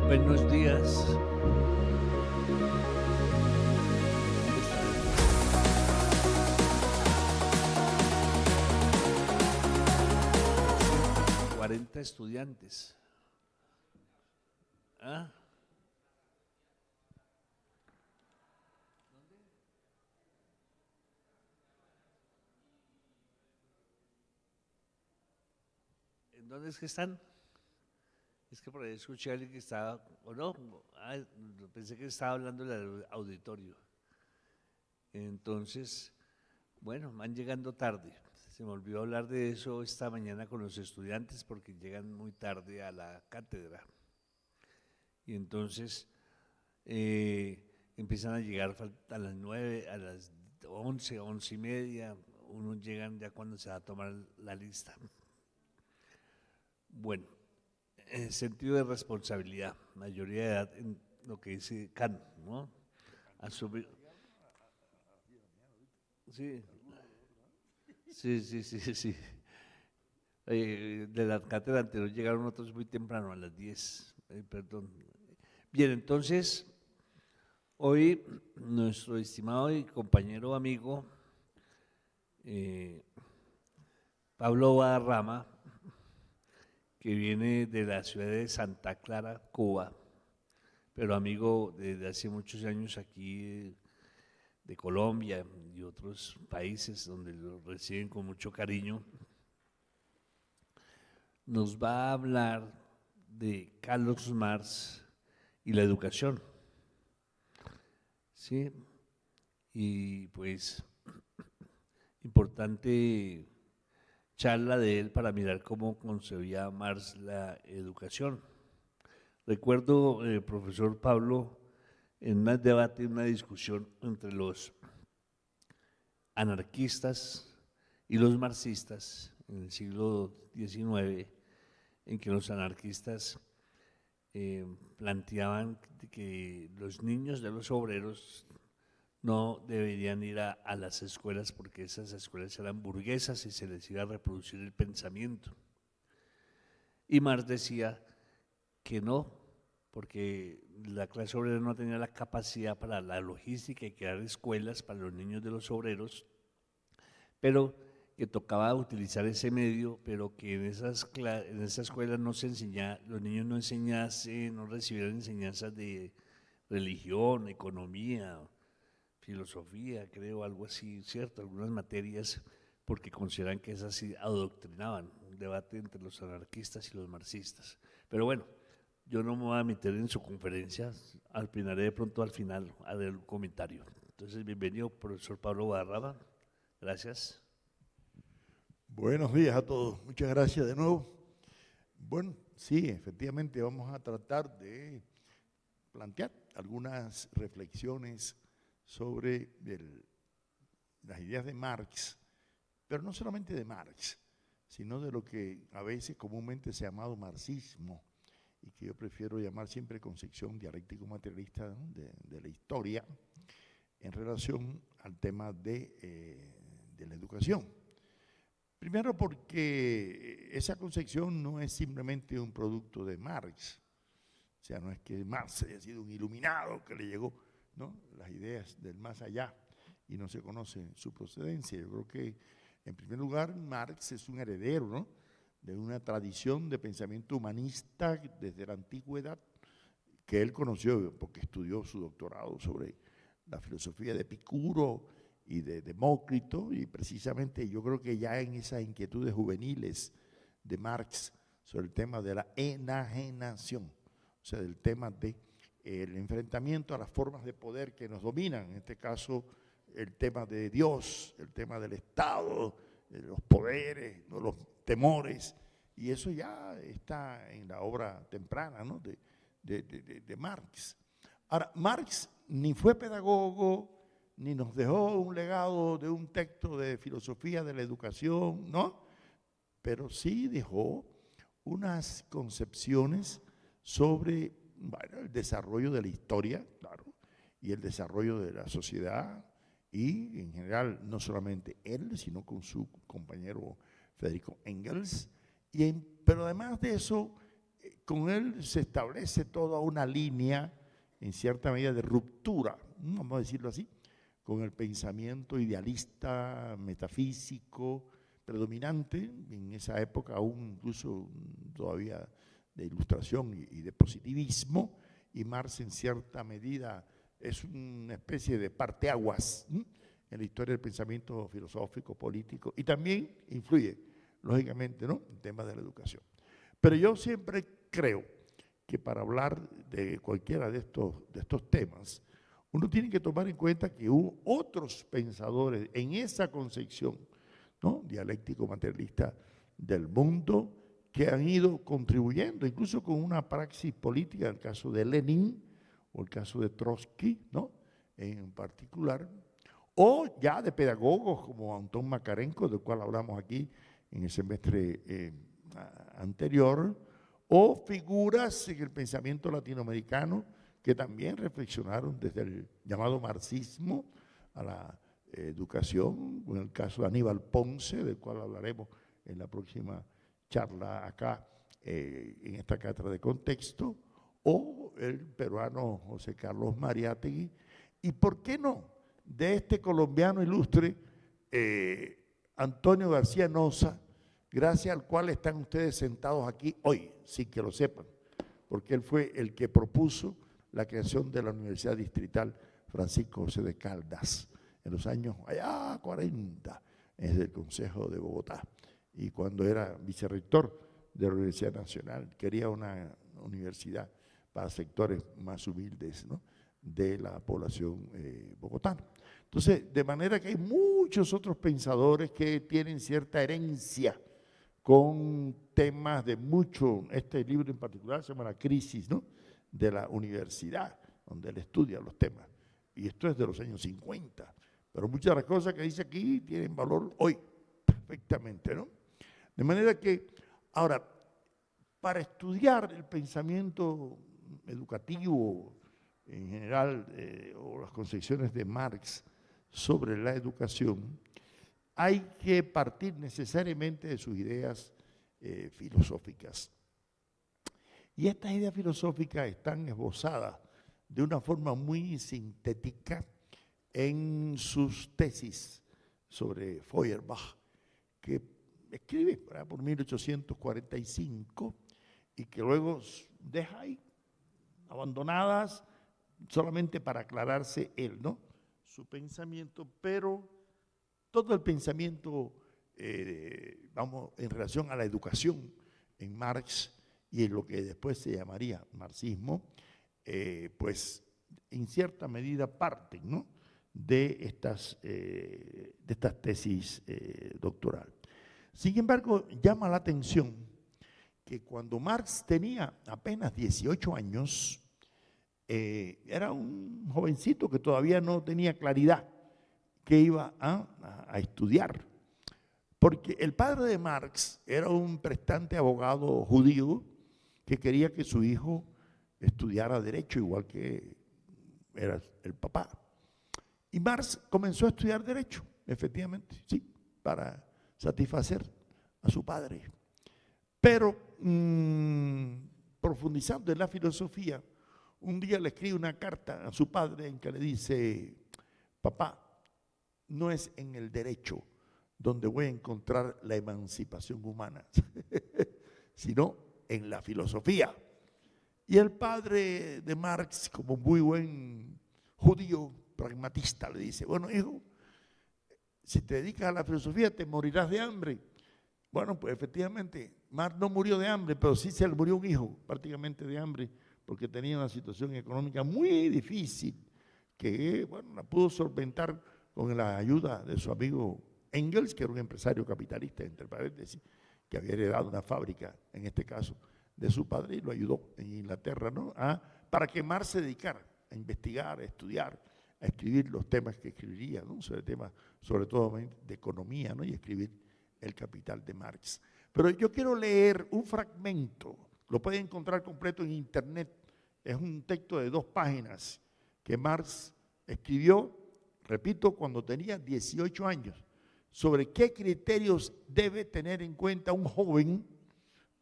Buenos días. 40 estudiantes. ¿Ah? ¿En dónde es que están? Es que por ahí escuché a alguien que estaba, o no, pensé que estaba hablando del auditorio. Entonces, bueno, van llegando tarde. Se me olvidó hablar de eso esta mañana con los estudiantes porque llegan muy tarde a la cátedra. Y entonces empiezan a llegar a las 9, a las 11, 11:30. Unos llegan ya cuando se va a tomar la lista. Bueno, sentido de responsabilidad, mayoría de edad en lo que dice Kant, ¿no? Asumir. Sí, sí. De la cátedra anterior llegaron otros muy temprano, a las 10, perdón. Bien, entonces, hoy nuestro estimado y compañero amigo Pablo Guadarrama, que viene de la ciudad de Santa Clara, Cuba, pero amigo desde hace muchos años aquí de Colombia y otros países donde lo reciben con mucho cariño, nos va a hablar de Carlos Marx y la educación. Sí, y pues importante charla de él para mirar cómo concebía Marx la educación. Recuerdo, profesor Pablo, en un debate, una discusión entre los anarquistas y los marxistas en el siglo XIX, en que los anarquistas planteaban que los niños de los obreros no deberían ir a las escuelas porque esas escuelas eran burguesas y se les iba a reproducir el pensamiento. Y Marx decía que no, porque la clase obrera no tenía la capacidad para la logística y crear escuelas para los niños de los obreros, pero que tocaba utilizar ese medio, pero que en esa escuela no se enseñaba, los niños no recibieran enseñanzas de religión, economía, filosofía, creo, algo así, cierto, algunas materias, porque consideran que esas sí adoctrinaban, un debate entre los anarquistas y los marxistas. Pero bueno, yo no me voy a meter en su conferencia, opinaré de pronto al final, haré un comentario. Entonces, bienvenido, profesor Pablo Guadarrama, gracias. Buenos días a todos, muchas gracias de nuevo. Bueno, sí, efectivamente vamos a tratar de plantear algunas reflexiones sobre las ideas de Marx, pero no solamente de Marx, sino de lo que a veces comúnmente se ha llamado marxismo, y que yo prefiero llamar siempre concepción dialéctico-materialista, ¿no?, de la historia en relación al tema de la educación. Primero porque esa concepción no es simplemente un producto de Marx, o sea, no es que Marx haya sido un iluminado que le llegó, ¿no?, las ideas del más allá y no se conoce su procedencia. Yo creo que, en primer lugar, Marx es un heredero, ¿no?, de una tradición de pensamiento humanista desde la antigüedad que él conoció porque estudió su doctorado sobre la filosofía de Epicuro y de Demócrito, y precisamente yo creo que ya en esas inquietudes juveniles de Marx sobre el tema de la enajenación, o sea, del tema del enfrentamiento a las formas de poder que nos dominan, en este caso el tema de Dios, el tema del Estado, los poderes, ¿no?, los temores, y eso ya está en la obra temprana, ¿no?, de Marx. Ahora, Marx ni fue pedagogo, ni nos dejó un legado de un texto de filosofía de la educación, ¿no?, pero sí dejó unas concepciones sobre, bueno, el desarrollo de la historia, claro, y el desarrollo de la sociedad, y en general no solamente él, sino con su compañero Federico Engels, pero además de eso, con él se establece toda una línea, en cierta medida, de ruptura, vamos a decirlo así, con el pensamiento idealista, metafísico, predominante, en esa época aún incluso todavía de ilustración y de positivismo, y Marx en cierta medida es una especie de parteaguas en la historia del pensamiento filosófico, político, y también influye, lógicamente, ¿no?, en temas de la educación. Pero yo siempre creo que para hablar de cualquiera de estos temas, uno tiene que tomar en cuenta que hubo otros pensadores en esa concepción, ¿no?, dialéctico-materialista del mundo, que han ido contribuyendo, incluso con una praxis política, el caso de Lenin o el caso de Trotsky, ¿no?, en particular, o ya de pedagogos como Antón Makarenko, del cual hablamos aquí en el semestre anterior, o figuras en el pensamiento latinoamericano que también reflexionaron desde el llamado marxismo a la educación, en el caso de Aníbal Ponce, del cual hablaremos en la próxima charla acá, en esta cátedra de contexto, o el peruano José Carlos Mariátegui, y por qué no, de este colombiano ilustre, Antonio García Noza, gracias al cual están ustedes sentados aquí hoy, sin que lo sepan, porque él fue el que propuso la creación de la Universidad Distrital Francisco José de Caldas, en los años allá 40, desde el Consejo de Bogotá, y cuando era vicerrector de la Universidad Nacional, quería una universidad para sectores más humildes, ¿no?, de la población bogotana. Entonces, de manera que hay muchos otros pensadores que tienen cierta herencia con temas de mucho, este libro en particular se llama La crisis, ¿no?, de la universidad, donde él estudia los temas. Y esto es de los años 50, pero muchas de las cosas que dice aquí tienen valor hoy, perfectamente, ¿no? De manera que, ahora, para estudiar el pensamiento educativo en general, o las concepciones de Marx sobre la educación, hay que partir necesariamente de sus ideas filosóficas. Y estas ideas filosóficas están esbozadas de una forma muy sintética en sus tesis sobre Feuerbach, que escribe por 1845 y que luego deja ahí abandonadas solamente para aclararse él, ¿no?, su pensamiento, pero todo el pensamiento, vamos, en relación a la educación en Marx y en lo que después se llamaría marxismo, pues en cierta medida parten, ¿no?, de estas tesis doctorales. Sin embargo, llama la atención que cuando Marx tenía apenas 18 años, era un jovencito que todavía no tenía claridad que iba a estudiar, porque el padre de Marx era un prestante abogado judío que quería que su hijo estudiara derecho, igual que era el papá. Y Marx comenzó a estudiar derecho, efectivamente, sí, para satisfacer a su padre. Pero profundizando en la filosofía, un día le escribe una carta a su padre en que le dice: papá, no es en el derecho donde voy a encontrar la emancipación humana, sino en la filosofía. Y el padre de Marx, como muy buen judío pragmatista, le dice: bueno, hijo, si te dedicas a la filosofía te morirás de hambre. Bueno, pues efectivamente, Marx no murió de hambre, pero sí se le murió un hijo prácticamente de hambre, porque tenía una situación económica muy difícil, que, bueno, la pudo solventar con la ayuda de su amigo Engels, que era un empresario capitalista, entre paréntesis, que había heredado una fábrica, en este caso, de su padre, y lo ayudó en Inglaterra, ¿no?, para que Marx se dedicara a investigar, a estudiar, a escribir los temas que escribiría, ¿no?, sobre temas, sobre todo de economía, ¿no?, y escribir El Capital de Marx. Pero yo quiero leer un fragmento, lo pueden encontrar completo en internet, es un texto de 2 páginas que Marx escribió, repito, cuando tenía 18 años, sobre qué criterios debe tener en cuenta un joven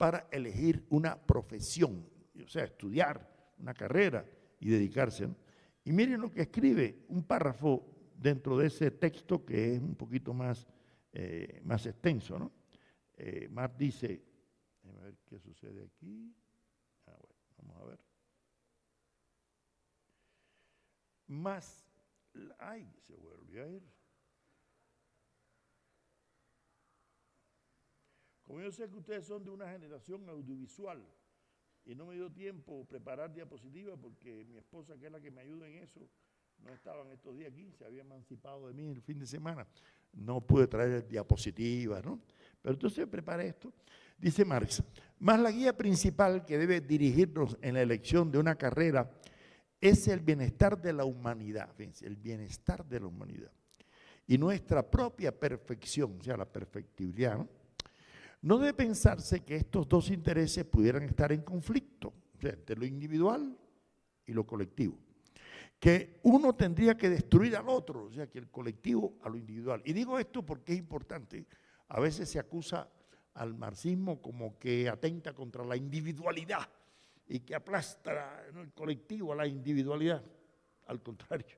para elegir una profesión, o sea, estudiar una carrera y dedicarse, ¿no? Y miren lo que escribe, un párrafo dentro de ese texto que es un poquito más extenso, ¿no? Marx dice, a ver qué sucede aquí. Bueno, vamos a ver. Más, ay, se volvió a ir. Como yo sé que ustedes son de una generación audiovisual y no me dio tiempo preparar diapositivas porque mi esposa, que es la que me ayuda en eso, no estaba en estos días aquí, se había emancipado de mí el fin de semana. No pude traer diapositivas, ¿no? Pero entonces preparé esto. Dice Marx, más la guía principal que debe dirigirnos en la elección de una carrera es el bienestar de la humanidad, fíjense, el bienestar de la humanidad y nuestra propia perfección, o sea, la perfectibilidad, ¿no? No debe pensarse que estos dos intereses pudieran estar en conflicto, o sea, entre lo individual y lo colectivo. Que uno tendría que destruir al otro, o sea, que el colectivo a lo individual. Y digo esto porque es importante. A veces se acusa al marxismo como que atenta contra la individualidad y que aplasta el colectivo a la individualidad. Al contrario,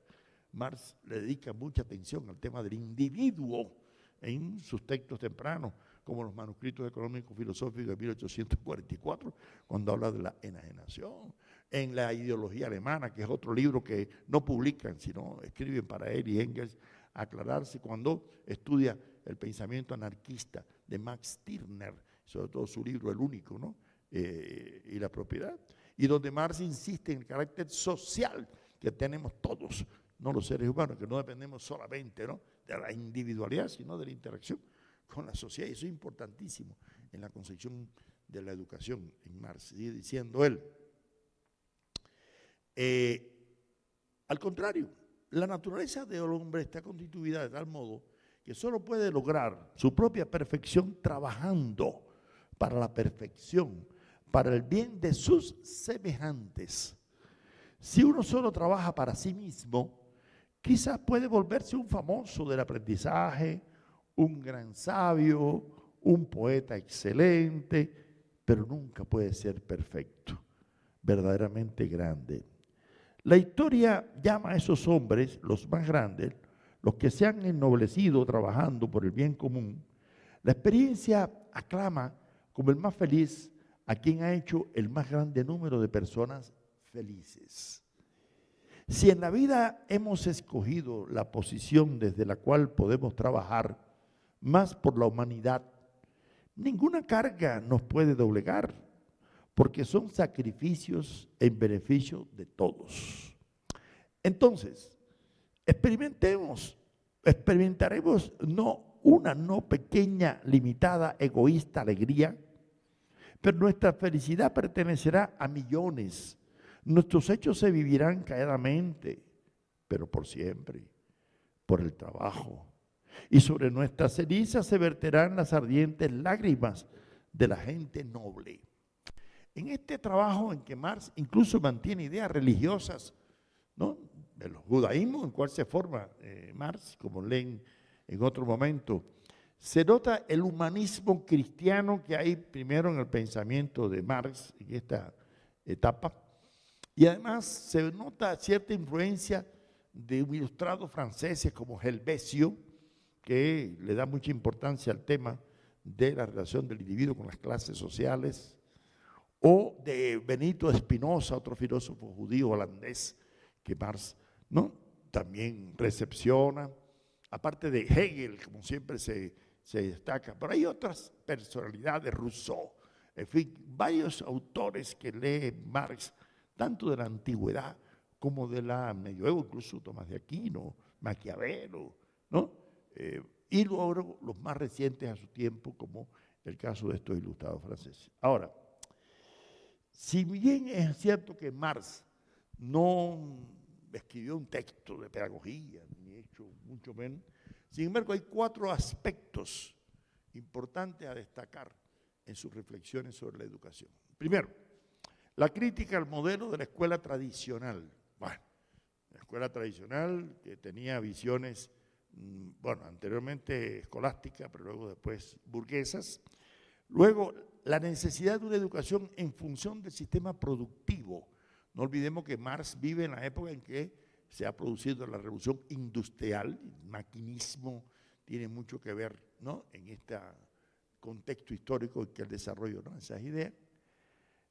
Marx le dedica mucha atención al tema del individuo en sus textos tempranos, como los manuscritos económicos filosóficos de 1844, cuando habla de la enajenación, en la ideología alemana, que es otro libro que no publican, sino escriben para él y Engels, aclararse cuando estudia el pensamiento anarquista de Max Stirner, sobre todo su libro El Único, ¿no? Y la propiedad, y donde Marx insiste en el carácter social que tenemos todos, no los seres humanos, que no dependemos solamente, ¿no?, de la individualidad, sino de la interacción con la sociedad. Y eso es importantísimo en la concepción de la educación en Marx. Sigue diciendo él, al contrario, la naturaleza del hombre está constituida de tal modo que solo puede lograr su propia perfección trabajando para la perfección, para el bien de sus semejantes. Si uno solo trabaja para sí mismo, quizás puede volverse un famoso del aprendizaje, un gran sabio, un poeta excelente, pero nunca puede ser perfecto, verdaderamente grande. La historia llama a esos hombres, los más grandes, los que se han ennoblecido trabajando por el bien común. La experiencia aclama como el más feliz a quien ha hecho el más grande número de personas felices. Si en la vida hemos escogido la posición desde la cual podemos trabajar más por la humanidad, ninguna carga nos puede doblegar, porque son sacrificios en beneficio de todos. Entonces, experimentaremos una no pequeña, limitada, egoísta alegría, pero nuestra felicidad pertenecerá a millones. Nuestros hechos se vivirán calladamente, pero por siempre, por el trabajo. Y sobre nuestras cenizas se verterán las ardientes lágrimas de la gente noble. En este trabajo en que Marx incluso mantiene ideas religiosas, ¿no?, el judaísmo, en cual se forma Marx, como leen en otro momento, se nota el humanismo cristiano que hay primero en el pensamiento de Marx en esta etapa, y además se nota cierta influencia de ilustrados franceses como Helvesio, que le da mucha importancia al tema de la relación del individuo con las clases sociales, o de Benito Spinoza, otro filósofo judío holandés que Marx, ¿no?, también recepciona, aparte de Hegel, como siempre se destaca, pero hay otras personalidades, Rousseau, en fin, varios autores que lee Marx, tanto de la antigüedad como de la medioevo, incluso Tomás de Aquino, Maquiavelo, ¿no?, y luego los más recientes a su tiempo, como el caso de estos ilustrados franceses. Ahora, si bien es cierto que Marx no escribió un texto de pedagogía, ni hecho mucho menos, sin embargo hay 4 aspectos importantes a destacar en sus reflexiones sobre la educación. Primero, la crítica al modelo de la escuela tradicional. Bueno, la escuela tradicional que tenía visiones, bueno, anteriormente escolásticas, pero luego después burguesas. Luego, la necesidad de una educación en función del sistema productivo. No olvidemos que Marx vive en la época en que se ha producido la revolución industrial, el maquinismo tiene mucho que ver, ¿no?, en este contexto histórico en que el desarrollo, ¿no?, esas ideas.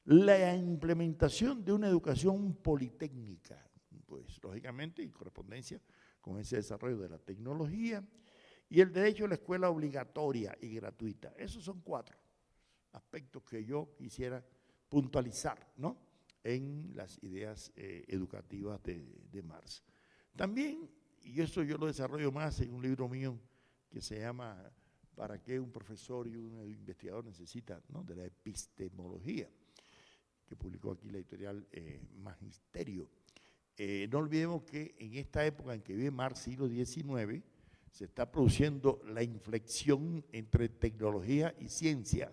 La implementación de una educación politécnica, pues lógicamente en correspondencia con ese desarrollo de la tecnología, y el derecho a la escuela obligatoria y gratuita. Esos son 4 aspectos que yo quisiera puntualizar, ¿no?, en las ideas educativas de Marx. También, y eso yo lo desarrollo más en un libro mío que se llama ¿Para qué un profesor y un investigador necesita?, ¿no?, de la epistemología, que publicó aquí la editorial Magisterio. No olvidemos que en esta época en que vive Marx, siglo XIX, se está produciendo la inflexión entre tecnología y ciencia,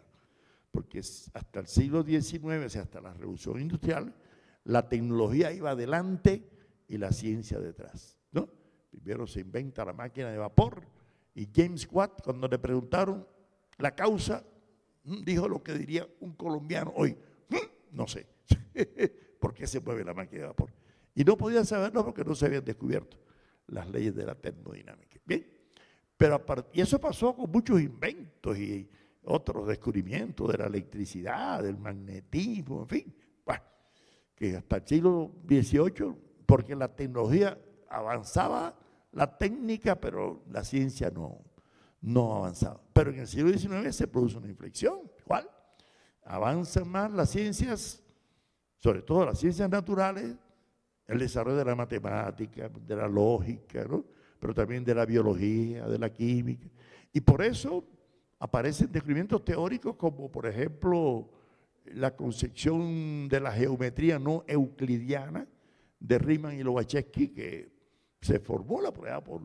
porque hasta el siglo XIX, o sea, hasta la revolución industrial, la tecnología iba adelante y la ciencia detrás, ¿no? Primero se inventa la máquina de vapor y James Watt, cuando le preguntaron la causa, dijo lo que diría un colombiano hoy: no sé, ¿por qué se mueve la máquina de vapor? Y no podían saberlo porque no se habían descubierto las leyes de la termodinámica. Bien, pero y eso pasó con muchos inventos y otros descubrimientos de la electricidad, del magnetismo, en fin. Bueno, que hasta el siglo XVIII, porque la tecnología avanzaba, la técnica, pero la ciencia no avanzaba. Pero en el siglo XIX se produce una inflexión. ¿Cuál? Avanzan más las ciencias, sobre todo las ciencias naturales, el desarrollo de la matemática, de la lógica, ¿no?, pero también de la biología, de la química. Y por eso aparecen descubrimientos teóricos como, por ejemplo, la concepción de la geometría no euclidiana de Riemann y Lobachevsky, que se formula por allá por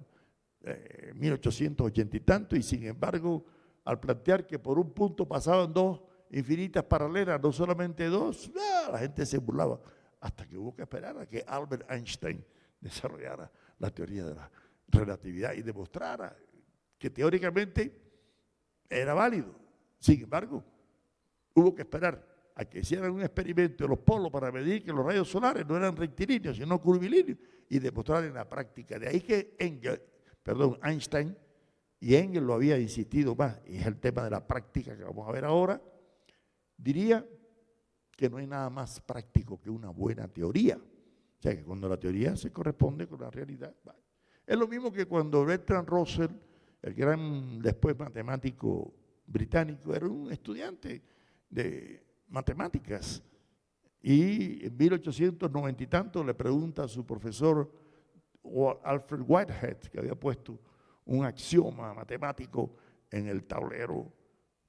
1880 y tanto, y sin embargo, al plantear que por un punto pasaban 2 infinitas paralelas, no solamente 2, la gente se burlaba, hasta que hubo que esperar a que Albert Einstein desarrollara la teoría de la relatividad y demostrara que teóricamente era válido. Sin embargo, hubo que esperar a que hicieran un experimento de los polos para medir que los rayos solares no eran rectilíneos, sino curvilíneos, y demostrar en la práctica. De ahí que Einstein y Engels lo había insistido más, y es el tema de la práctica que vamos a ver ahora, diría que no hay nada más práctico que una buena teoría. O sea, que cuando la teoría se corresponde con la realidad, vale. Es lo mismo que cuando Bertrand Russell, el gran después matemático británico, era un estudiante de matemáticas, y en 1890 y tanto le pregunta a su profesor Alfred Whitehead, que había puesto un axioma matemático en el tablero,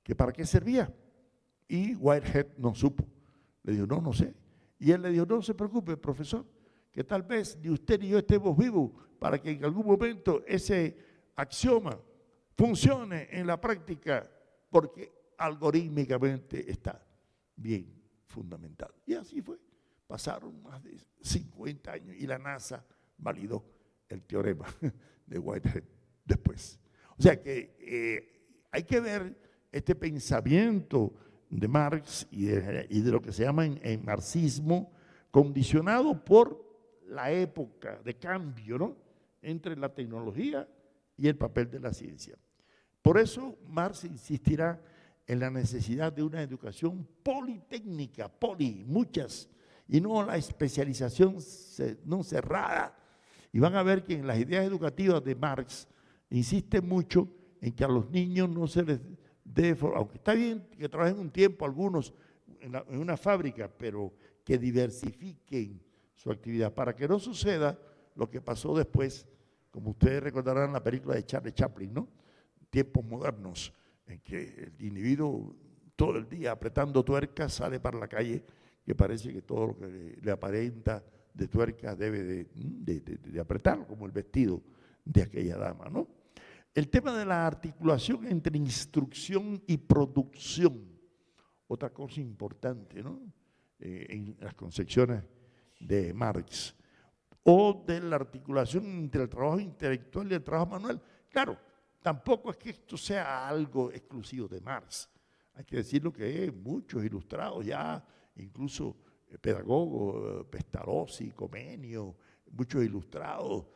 que para qué servía, y Whitehead no supo. Le dijo, no sé. Y él le dijo, no se preocupe, profesor, que tal vez ni usted ni yo estemos vivos para que en algún momento ese axioma funcione en la práctica, porque algorítmicamente está bien fundamentado. Y así fue. Pasaron más de 50 años y la NASA validó el teorema de Whitehead después. O sea que hay que ver este pensamiento de Marx y de lo que se llama en marxismo, condicionado por la época de cambio, ¿no?, entre la tecnología y el papel de la ciencia. Por eso Marx insistirá en la necesidad de una educación politécnica, muchas, y no la especialización no cerrada. Y van a ver que en las ideas educativas de Marx insiste mucho en que a los niños no se les debe, aunque está bien que trabajen un tiempo algunos en una fábrica, pero que diversifiquen su actividad para que no suceda lo que pasó después, como ustedes recordarán la película de Charlie Chaplin, ¿no?, Tiempos modernos, en que el individuo todo el día apretando tuercas sale para la calle, que parece que todo lo que le aparenta de tuercas debe de apretarlo, como el vestido de aquella dama, ¿no? El tema de la articulación entre instrucción y producción, otra cosa importante, ¿no?, en las concepciones de Marx, o de la articulación entre el trabajo intelectual y el trabajo manual. Claro, tampoco es que esto sea algo exclusivo de Marx. hay que decirlo que muchos ilustrados ya, incluso pedagogos, Pestalozzi, Comenio, muchos ilustrados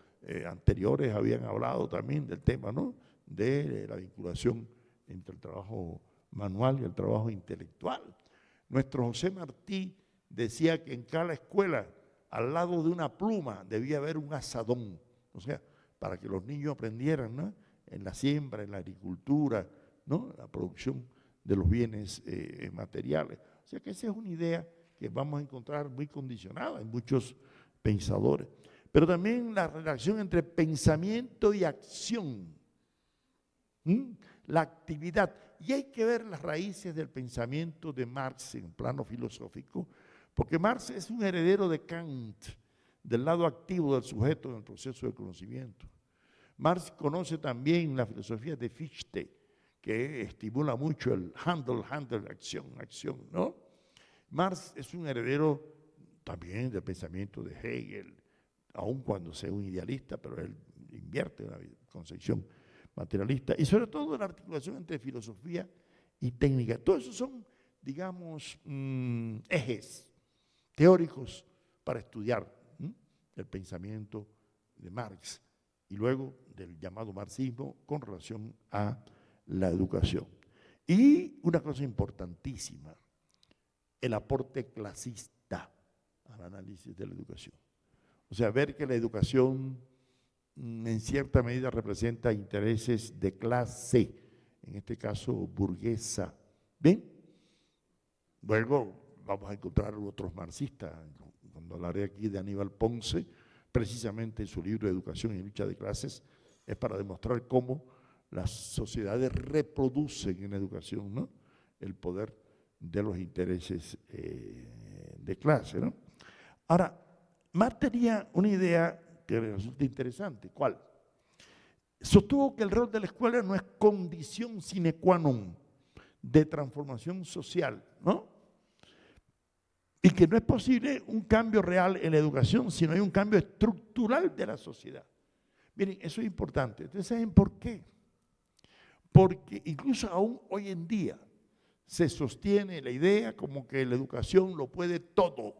anteriores habían hablado también del tema, ¿no? De la vinculación entre el trabajo manual y el trabajo intelectual. Nuestro José Martí decía que en cada escuela, al lado de una pluma, debía haber un azadón, o sea, para que los niños aprendieran, ¿no? En la siembra, en la agricultura, ¿no? La producción de los bienes materiales. O sea que esa es una idea que vamos a encontrar muy condicionada en muchos pensadores. Pero también la relación entre pensamiento y acción, la actividad. Y hay que ver las raíces del pensamiento de Marx en plano filosófico, porque Marx es un heredero de Kant, del lado activo del sujeto en el proceso de conocimiento. Marx conoce también la filosofía de Fichte, que estimula mucho el Handel, acción, ¿no? Marx es un heredero también del pensamiento de Hegel, aun cuando sea un idealista, pero él invierte en una concepción materialista, y sobre todo la articulación entre filosofía y técnica. Todos esos son, digamos, ejes teóricos para estudiar el pensamiento de Marx y luego del llamado marxismo con relación a la educación. Y una cosa importantísima, el aporte clasista al análisis de la educación. O sea, ver que la educación en cierta medida representa intereses de clase, en este caso burguesa. ¿Ven? Luego vamos a encontrar otros marxistas, cuando hablaré aquí de Aníbal Ponce, precisamente en su libro Educación y Lucha de Clases, es para demostrar cómo las sociedades reproducen en la educación, ¿no? El poder de los intereses de clase, ¿no? Ahora, Marx tenía una idea que resulta interesante. ¿Cuál? Sostuvo que el rol de la escuela no es condición sine qua non de transformación social, ¿no? Y que no es posible un cambio real en la educación si no hay un cambio estructural de la sociedad. Miren, eso es importante. ¿Ustedes saben por qué? Porque incluso aún hoy en día se sostiene la idea como que la educación lo puede todo.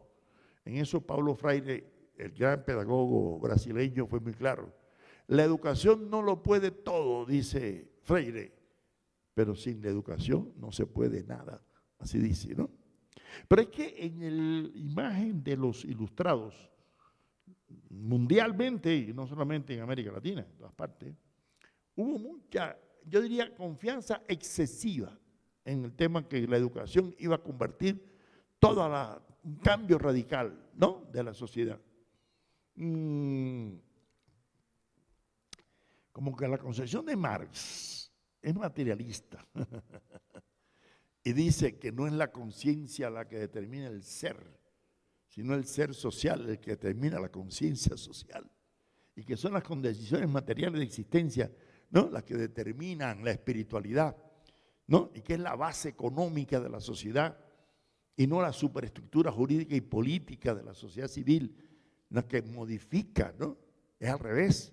En eso Paulo Freire, el gran pedagogo brasileño, fue muy claro. La educación no lo puede todo, dice Freire, pero sin la educación no se puede nada, así dice, ¿no? Pero es que en la imagen de los ilustrados, mundialmente, y no solamente en América Latina, en todas partes, hubo mucha, yo diría, confianza excesiva en el tema que la educación iba a convertir un cambio radical, ¿no?, de la sociedad. Como que la concepción de Marx es materialista y dice que no es la conciencia la que determina el ser, sino el ser social el que determina la conciencia social, y que son las condiciones materiales de existencia, ¿no?, las que determinan la espiritualidad, ¿no?, y que es la base económica de la sociedad y no la superestructura jurídica y política de la sociedad civil, la que modifica, ¿no? Es al revés.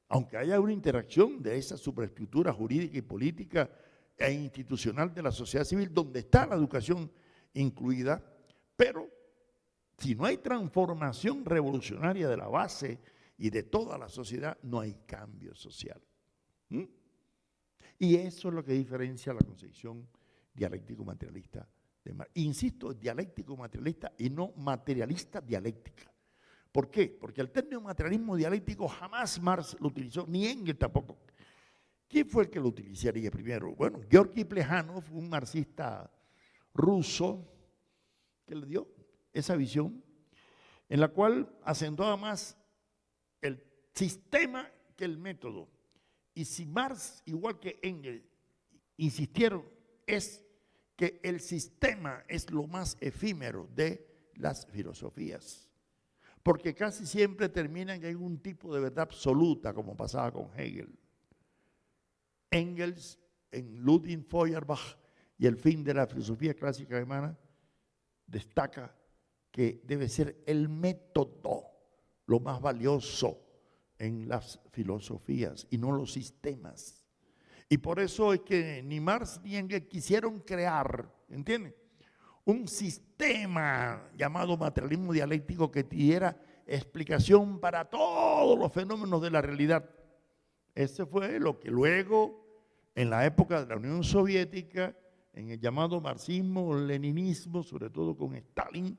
Aunque haya una interacción de esa superestructura jurídica y política e institucional de la sociedad civil, donde está la educación incluida, pero si no hay transformación revolucionaria de la base y de toda la sociedad, no hay cambio social. Y eso es lo que diferencia la concepción dialéctico-materialista de Marx. Insisto, dialéctico-materialista y no materialista dialéctica. ¿Por qué? Porque el término materialismo dialéctico jamás Marx lo utilizó, ni Engels tampoco. ¿Quién fue el que lo utilizaría primero? Bueno, Georgi Plejánov, un marxista ruso, que le dio esa visión, en la cual acentuaba más el sistema que el método. Y si Marx, igual que Engels, insistieron, es que el sistema es lo más efímero de las filosofías, porque casi siempre terminan en un tipo de verdad absoluta, como pasaba con Hegel. Engels, en Ludwig Feuerbach y el fin de la filosofía clásica alemana, destaca que debe ser el método lo más valioso en las filosofías y no los sistemas. Y por eso es que ni Marx ni Engels quisieron crear, ¿entiendes?, un sistema llamado materialismo dialéctico que diera explicación para todos los fenómenos de la realidad. Ese fue lo que luego, en la época de la Unión Soviética, en el llamado marxismo-leninismo, sobre todo con Stalin,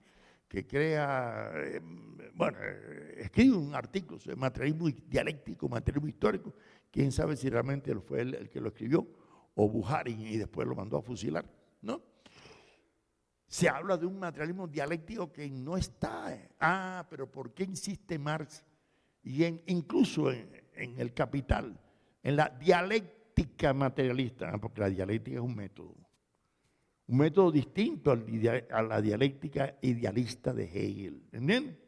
que crea, escribe un artículo sobre materialismo dialéctico, materialismo histórico. Quién sabe si realmente fue él el que lo escribió, o Bukharin, y después lo mandó a fusilar, ¿no? Se habla de un materialismo dialéctico que no está. Pero ¿por qué insiste Marx? Y incluso en el Capital, en la dialéctica materialista, porque la dialéctica es un método distinto a la dialéctica idealista de Hegel, ¿entienden?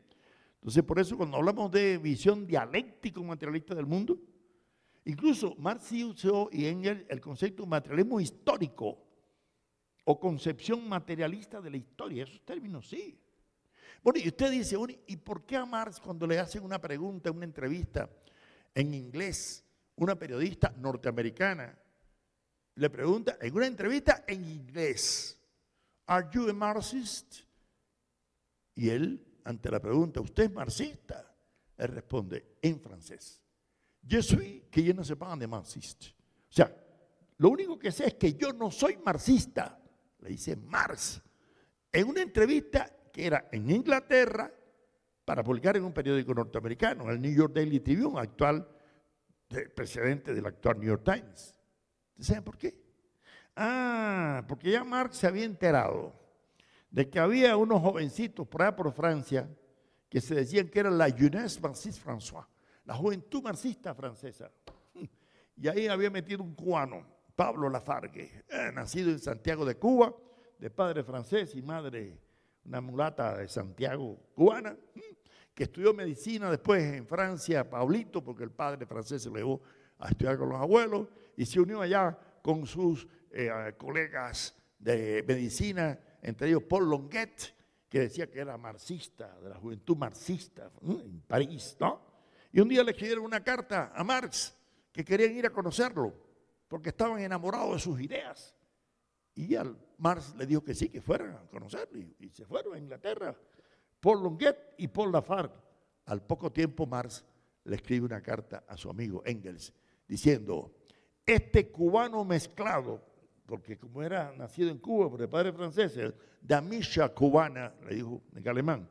Entonces, por eso cuando hablamos de visión dialéctico-materialista del mundo, incluso Marx usó y Engels el concepto de materialismo histórico o concepción materialista de la historia. Esos términos sí. Bueno, y usted dice, bueno, ¿y por qué a Marx cuando le hacen una pregunta, una entrevista en inglés, una periodista norteamericana le pregunta en una entrevista en inglés, ¿Are you a Marxist? Y él, ante la pregunta, ¿usted es marxista? Él responde en francés, Je suis que je ne sais pas de marxiste. O sea, lo único que sé es que yo no soy marxista, le dice Marx, en una entrevista que era en Inglaterra para publicar en un periódico norteamericano, el New York Daily Tribune, actual precedente del actual New York Times. ¿Saben por qué? Porque ya Marx se había enterado de que había unos jovencitos por allá por Francia que se decían que era la Jeunesse Marxiste François, la juventud marxista francesa. Y ahí había metido un cubano, Pablo Lafargue, nacido en Santiago de Cuba, de padre francés y madre una mulata de Santiago cubana, que estudió medicina después en Francia, Pablito, porque el padre francés se lo llevó a estudiar con los abuelos, y se unió allá con sus colegas de medicina, entre ellos Paul Longuet, que decía que era marxista, de la juventud marxista, en París, ¿no? Y un día le escribieron una carta a Marx, que querían ir a conocerlo, porque estaban enamorados de sus ideas. Y Marx le dijo que sí, que fueran a conocerlo, y se fueron a Inglaterra, Paul Longuet y Paul Lafargue. Al poco tiempo Marx le escribe una carta a su amigo Engels, diciendo, este cubano mezclado, porque como era nacido en Cuba por el padre francés, de amisha cubana, le dijo en alemán,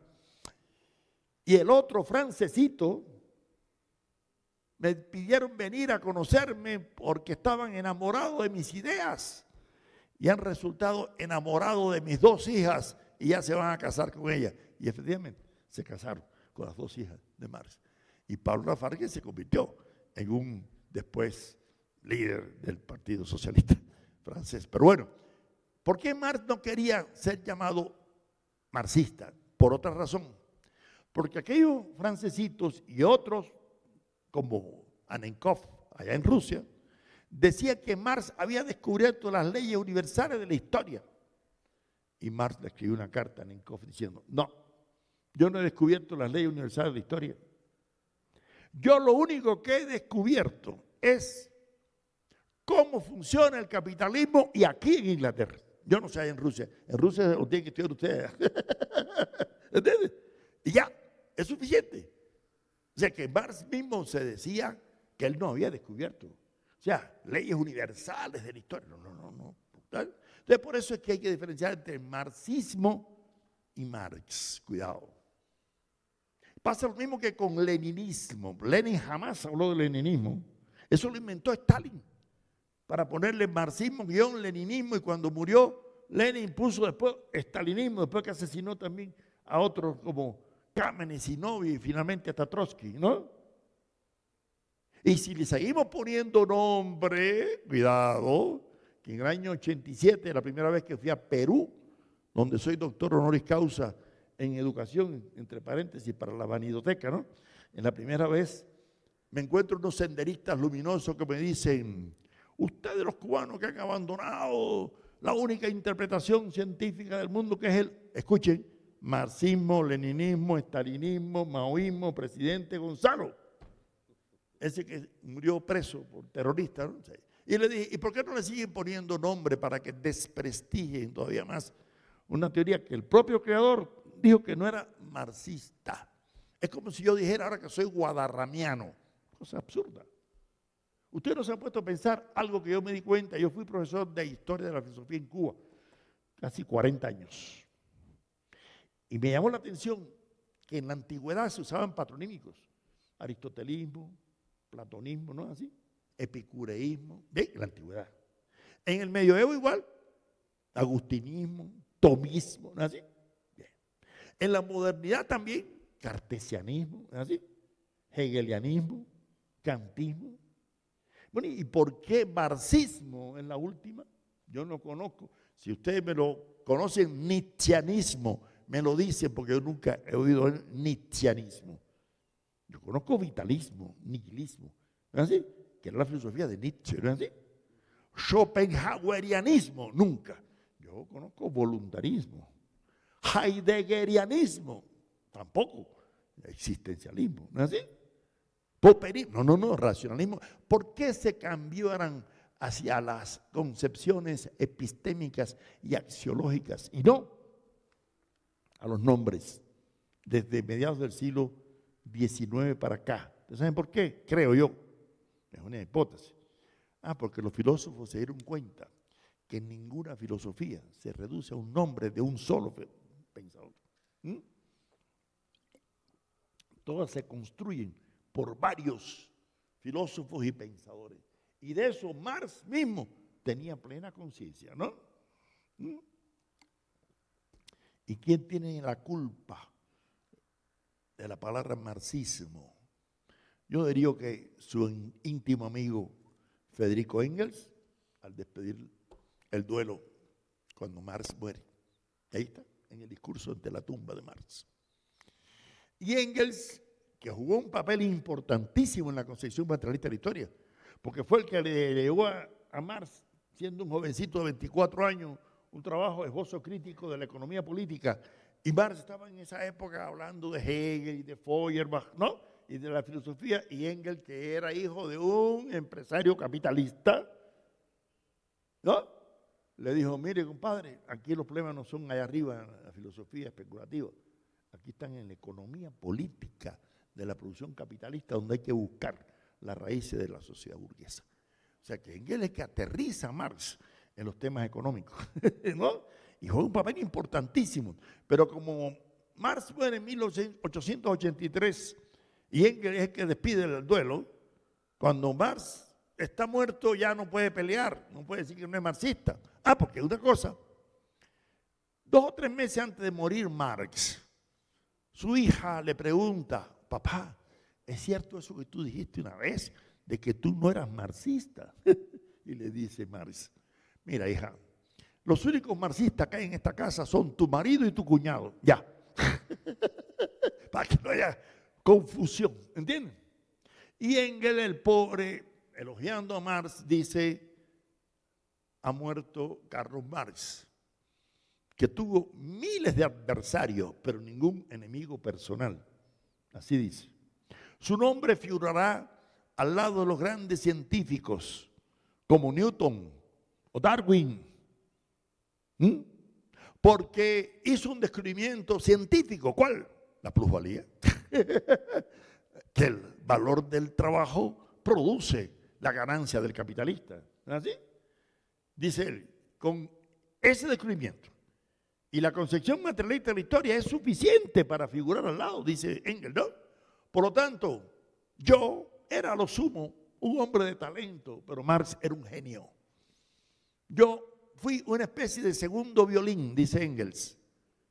y el otro francesito, me pidieron venir a conocerme porque estaban enamorados de mis ideas y han resultado enamorados de mis dos hijas y ya se van a casar con ellas. Y efectivamente se casaron con las dos hijas de Marx. Y Pablo Lafargue se convirtió en un después líder del Partido Socialista francés. Pero bueno, ¿por qué Marx no quería ser llamado marxista? Por otra razón. Porque aquellos francesitos y otros, como Anenkov, allá en Rusia, decía que Marx había descubierto las leyes universales de la historia. Y Marx le escribió una carta a Anenkov diciendo, no, yo no he descubierto las leyes universales de la historia. Yo lo único que he descubierto es cómo funciona el capitalismo y aquí en Inglaterra. Yo no sé allá en Rusia. En Rusia lo tienen que estudiar ustedes. ¿Entiendes? Y ya, es suficiente. O sea, que Marx mismo se decía que él no había descubierto. O sea, leyes universales de la historia. No. Entonces, por eso es que hay que diferenciar entre marxismo y Marx. Cuidado. Pasa lo mismo que con leninismo. Lenin jamás habló de leninismo. Eso lo inventó Stalin para ponerle marxismo, leninismo, y cuando murió, Lenin puso después stalinismo, después que asesinó también a otros como Kamenev y Novy y finalmente hasta Trotsky, ¿no? Y si le seguimos poniendo nombre, cuidado, que en el año 87, la primera vez que fui a Perú, donde soy doctor honoris causa en educación, entre paréntesis, para la vanidoteca, ¿no? En la primera vez me encuentro unos senderistas luminosos que me dicen, ustedes los cubanos que han abandonado la única interpretación científica del mundo que es escuchen, marxismo, leninismo, estalinismo, maoísmo, presidente Gonzalo, ese que murió preso por terrorista, ¿no? Y le dije, ¿y por qué no le siguen poniendo nombre para que desprestigien todavía más una teoría que el propio creador dijo que no era marxista? Es como si yo dijera ahora que soy guadarramiano, cosa absurda. Ustedes no se han puesto a pensar algo que yo me di cuenta. Yo fui profesor de historia de la filosofía en Cuba, casi 40 años. Y me llamó la atención que en la antigüedad se usaban patronímicos. Aristotelismo, platonismo, ¿no es así? Epicureísmo, ¿ven? En la antigüedad. En el medioevo igual, agustinismo, tomismo, ¿no es así? Bien. En la modernidad también, cartesianismo, ¿no es así? Hegelianismo, kantismo. Bueno, ¿y por qué marxismo en la última? Yo no conozco. Si ustedes me lo conocen, nietzscheanismo, me lo dicen porque yo nunca he oído el nietzscheanismo. Yo conozco vitalismo, nihilismo, ¿no es así? Que era la filosofía de Nietzsche, ¿no es así? Schopenhauerianismo, nunca. Yo conozco voluntarismo. Heideggerianismo, tampoco. Existencialismo, ¿no es así? Popperismo, no, racionalismo. ¿Por qué se cambiaron hacia las concepciones epistémicas y axiológicas y no a los nombres desde mediados del siglo XIX para acá? ¿Ustedes saben por qué? Creo yo, es una hipótesis. Porque los filósofos se dieron cuenta que ninguna filosofía se reduce a un nombre de un solo pensador. Todas se construyen por varios filósofos y pensadores. Y de eso Marx mismo tenía plena conciencia, ¿no? ¿Y quién tiene la culpa de la palabra marxismo? Yo diría que su íntimo amigo Federico Engels, al despedir el duelo cuando Marx muere. Ahí está, en el discurso ante la tumba de Marx. Y Engels, que jugó un papel importantísimo en la concepción materialista de la historia, porque fue el que le llevó a Marx, siendo un jovencito de 24 años, un trabajo esbozo crítico de la economía política. Y Marx estaba en esa época hablando de Hegel y de Feuerbach, ¿no? Y de la filosofía, y Engels, que era hijo de un empresario capitalista, ¿no? Le dijo, mire, compadre, aquí los problemas no son allá arriba en la filosofía especulativa, aquí están en la economía política de la producción capitalista, donde hay que buscar las raíces de la sociedad burguesa. O sea que Engels es que aterriza a Marx en los temas económicos, ¿no? Y juega un papel importantísimo. Pero como Marx muere en 1883 y Engels es el que despide el duelo, cuando Marx está muerto ya no puede pelear, no puede decir que no es marxista. Porque una cosa, 2 o 3 meses antes de morir Marx, su hija le pregunta, papá, ¿es cierto eso que tú dijiste una vez, de que tú no eras marxista? Y le dice Marx, mira hija, los únicos marxistas que hay en esta casa son tu marido y tu cuñado, ya. Para que no haya confusión, ¿entienden? Y Engels, el pobre, elogiando a Marx, dice, ha muerto Carlos Marx, que tuvo miles de adversarios, pero ningún enemigo personal. Así dice. Su nombre figurará al lado de los grandes científicos, como Newton o Darwin, porque hizo un descubrimiento científico. ¿Cuál? La plusvalía. Que el valor del trabajo produce la ganancia del capitalista. ¿No es así? Dice él, con ese descubrimiento y la concepción materialista de la historia es suficiente para figurar al lado, dice Engels, ¿no? Por lo tanto, yo era a lo sumo un hombre de talento, pero Marx era un genio. Yo fui una especie de segundo violín, dice Engels,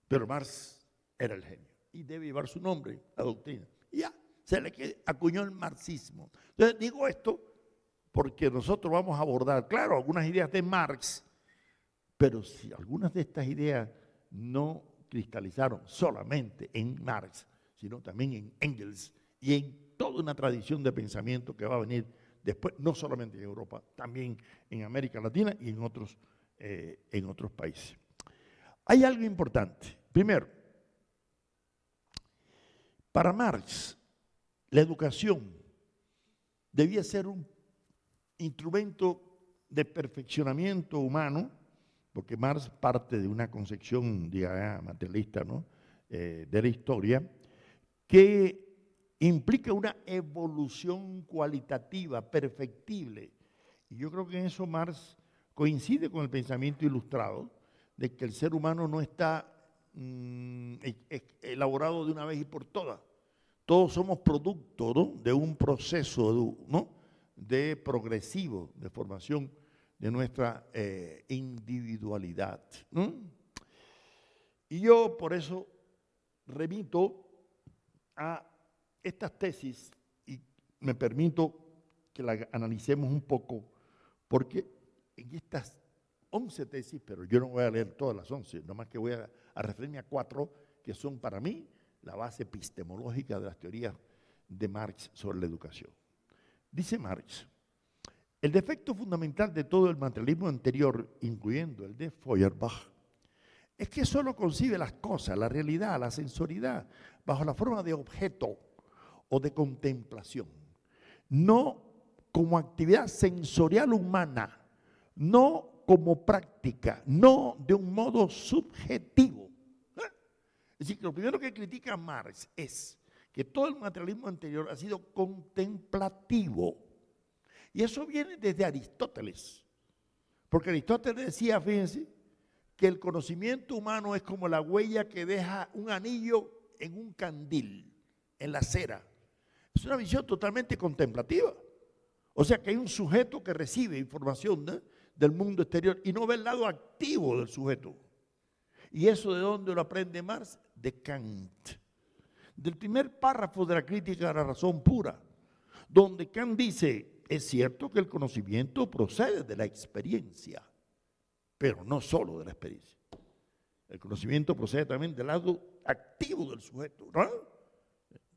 pero Marx era el genio y debe llevar su nombre, la doctrina. Y ya, se le acuñó el marxismo. Entonces digo esto porque nosotros vamos a abordar, claro, algunas ideas de Marx, pero si algunas de estas ideas no cristalizaron solamente en Marx, sino también en Engels y en toda una tradición de pensamiento que va a venir después, no solamente en Europa, también en América Latina y en otros países. Hay algo importante. Primero, para Marx, la educación debía ser un instrumento de perfeccionamiento humano, porque Marx parte de una concepción, digamos, materialista, ¿no?, de la historia, que implica una evolución cualitativa, perfectible. Y yo creo que en eso Marx coincide con el pensamiento ilustrado, de que el ser humano no está elaborado de una vez y por todas. Todos somos producto, ¿no?, de un proceso, ¿no?, de progresivo, de formación de nuestra individualidad, ¿no? Y yo por eso remito a estas tesis y me permito que las analicemos un poco, porque en estas 11 tesis, pero yo no voy a leer todas las 11, nomás que voy a referirme a 4 que son para mí la base epistemológica de las teorías de Marx sobre la educación. Dice Marx: el defecto fundamental de todo el materialismo anterior, incluyendo el de Feuerbach, es que solo concibe las cosas, la realidad, la sensorialidad, bajo la forma de objeto o de contemplación, no como actividad sensorial humana, no como práctica, no de un modo subjetivo. Es decir, que lo primero que critica Marx es que todo el materialismo anterior ha sido contemplativo. Y eso viene desde Aristóteles, porque Aristóteles decía, fíjense, que el conocimiento humano es como la huella que deja un anillo en un candil, en la cera. Es una visión totalmente contemplativa. O sea que hay un sujeto que recibe información, ¿no?, del mundo exterior y no ve el lado activo del sujeto. ¿Y eso de dónde lo aprende Marx? De Kant. Del primer párrafo de la crítica de la razón pura, donde Kant dice: es cierto que el conocimiento procede de la experiencia, pero no solo de la experiencia. El conocimiento procede también del lado activo del sujeto, ¿no?,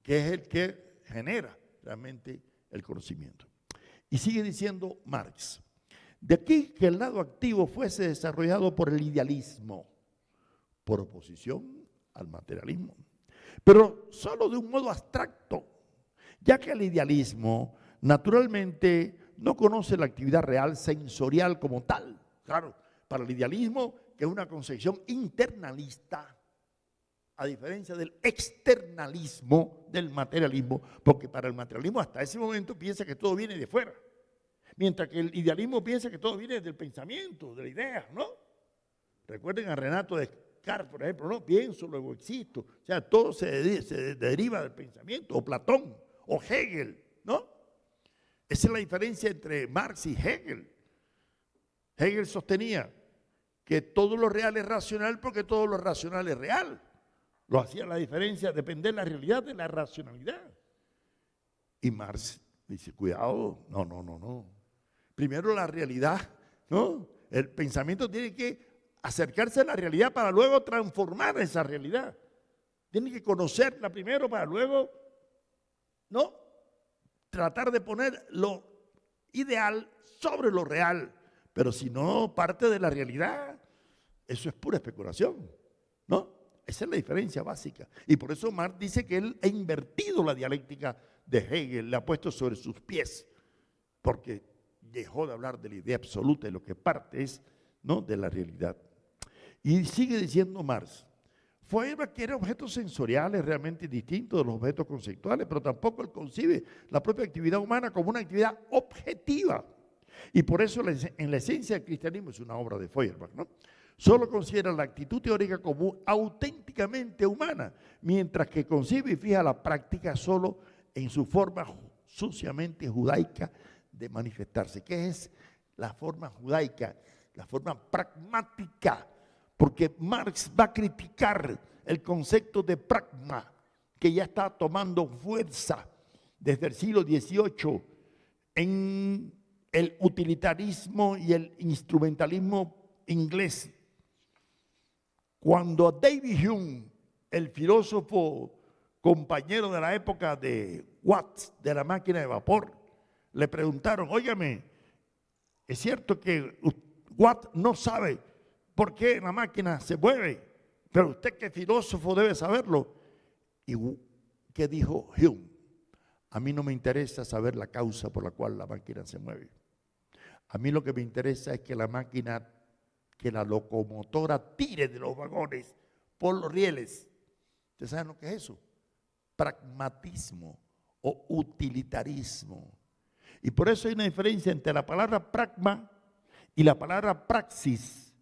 que es el que genera realmente el conocimiento. Y sigue diciendo Marx: de aquí que el lado activo fuese desarrollado por el idealismo, por oposición al materialismo, pero solo de un modo abstracto, ya que el idealismo naturalmente no conoce la actividad real sensorial como tal. Claro, para el idealismo, que es una concepción internalista, a diferencia del externalismo del materialismo, porque para el materialismo hasta ese momento piensa que todo viene de fuera, mientras que el idealismo piensa que todo viene del pensamiento, de la idea, ¿no? Recuerden a Renato Descartes, por ejemplo, ¿no? Pienso, luego existo. O sea, todo se deriva del pensamiento, o Platón, o Hegel, ¿no? Esa es la diferencia entre Marx y Hegel. Hegel sostenía que todo lo real es racional porque todo lo racional es real. Lo hacía la diferencia, depender de la realidad de la racionalidad. Y Marx dice: cuidado, no. Primero la realidad, ¿no? El pensamiento tiene que acercarse a la realidad para luego transformar esa realidad. Tiene que conocerla primero para luego, ¿no?, tratar de poner lo ideal sobre lo real. Pero si no parte de la realidad, eso es pura especulación, ¿no? Esa es la diferencia básica. Y por eso Marx dice que él ha invertido la dialéctica de Hegel, la ha puesto sobre sus pies, porque dejó de hablar de la idea absoluta y lo que parte es, ¿no?, de la realidad. Y sigue diciendo Marx: Feuerbach quiere objetos sensoriales realmente distintos de los objetos conceptuales, pero tampoco él concibe la propia actividad humana como una actividad objetiva. Y por eso en la esencia del cristianismo, es una obra de Feuerbach, ¿no?, solo considera la actitud teórica como auténticamente humana, mientras que concibe y fija la práctica solo en su forma suciamente judaica de manifestarse. ¿Qué es la forma judaica? La forma pragmática, porque Marx va a criticar el concepto de pragma, que ya está tomando fuerza desde el siglo XVIII en el utilitarismo y el instrumentalismo inglés. Cuando David Hume, el filósofo compañero de la época de Watt, de la máquina de vapor, le preguntaron: óigame, ¿es cierto que Watt no sabe por qué la máquina se mueve? Pero usted, que filósofo, debe saberlo. ¿Y qué dijo Hume? A mí no me interesa saber la causa por la cual la máquina se mueve. A mí lo que me interesa es que la máquina, que la locomotora tire de los vagones por los rieles. ¿Ustedes saben lo que es eso? Pragmatismo o utilitarismo. Y por eso hay una diferencia entre la palabra pragma y la palabra praxis.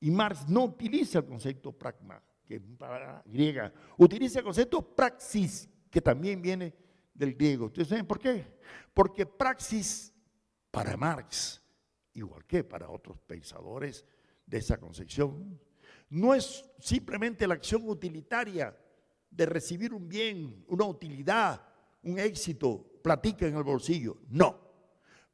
Y Marx no utiliza el concepto pragma, que es una palabra griega. Utiliza el concepto praxis, que también viene del griego. ¿Ustedes saben por qué? Porque praxis, para Marx, igual que para otros pensadores de esa concepción, no es simplemente la acción utilitaria de recibir un bien, una utilidad, un éxito, platica en el bolsillo. No.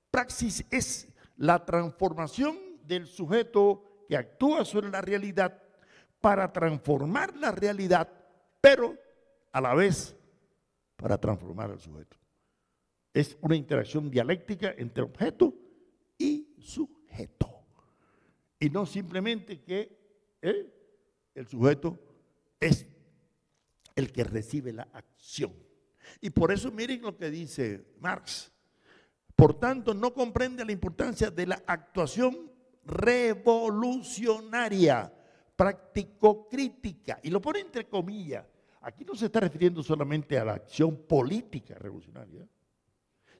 Praxis es la transformación del sujeto que actúa sobre la realidad para transformar la realidad, pero a la vez para transformar al sujeto. Es una interacción dialéctica entre objeto y sujeto. Y no simplemente que el sujeto es el que recibe la acción. Y por eso miren lo que dice Marx. Por tanto, no comprende la importancia de la actuación revolucionaria, práctico-crítica, y lo pone entre comillas. Aquí no se está refiriendo solamente a la acción política revolucionaria,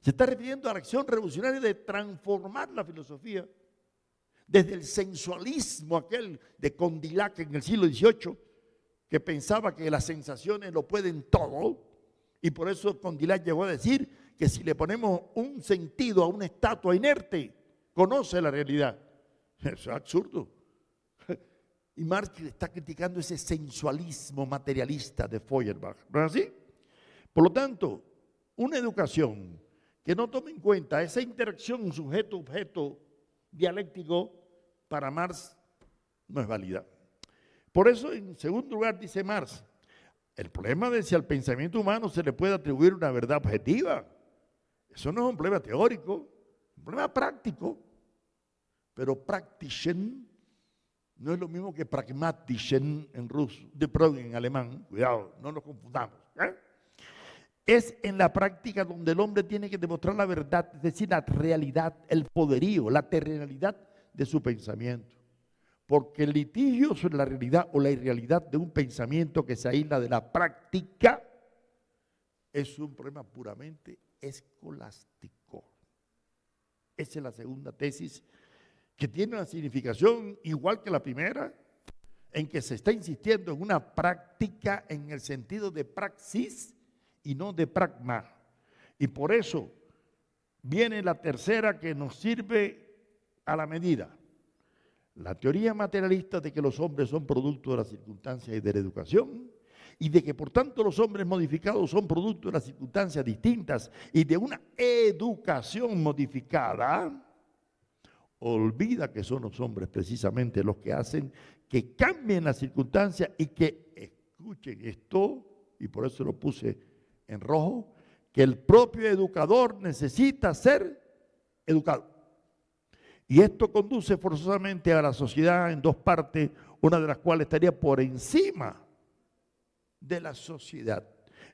se está refiriendo a la acción revolucionaria de transformar la filosofía desde el sensualismo aquel de Condillac en el siglo XVIII, que pensaba que las sensaciones lo pueden todo, y por eso Condillac llegó a decir que si le ponemos un sentido a una estatua inerte, conoce la realidad. Eso es absurdo. Y Marx está criticando ese sensualismo materialista de Feuerbach, ¿no es así? Por lo tanto, una educación que no tome en cuenta esa interacción sujeto-objeto dialéctico, para Marx no es válida. Por eso, en segundo lugar, dice Marx, el problema de si al pensamiento humano se le puede atribuir una verdad objetiva. Eso no es un problema teórico, es un problema práctico. Pero praktischen no es lo mismo que pragmatischen en ruso, en alemán. Cuidado, no nos confundamos. Es en la práctica donde el hombre tiene que demostrar la verdad, es decir, la realidad, el poderío, la terrenalidad de su pensamiento. Porque el litigio sobre la realidad o la irrealidad de un pensamiento que se aísla de la práctica es un problema puramente escolástico. Esa es la segunda tesis, que tiene una significación igual que la primera, en que se está insistiendo en una práctica en el sentido de praxis y no de pragma. Y por eso viene la tercera, que nos sirve a la medida. La teoría materialista de que los hombres son producto de las circunstancias y de la educación, y de que por tanto los hombres modificados son producto de las circunstancias distintas y de una educación modificada, olvida que son los hombres precisamente los que hacen que cambien las circunstancias y que, escuchen esto, y por eso lo puse en rojo, que el propio educador necesita ser educado. Y esto conduce forzosamente a la sociedad en dos partes, una de las cuales estaría por encima de la sociedad.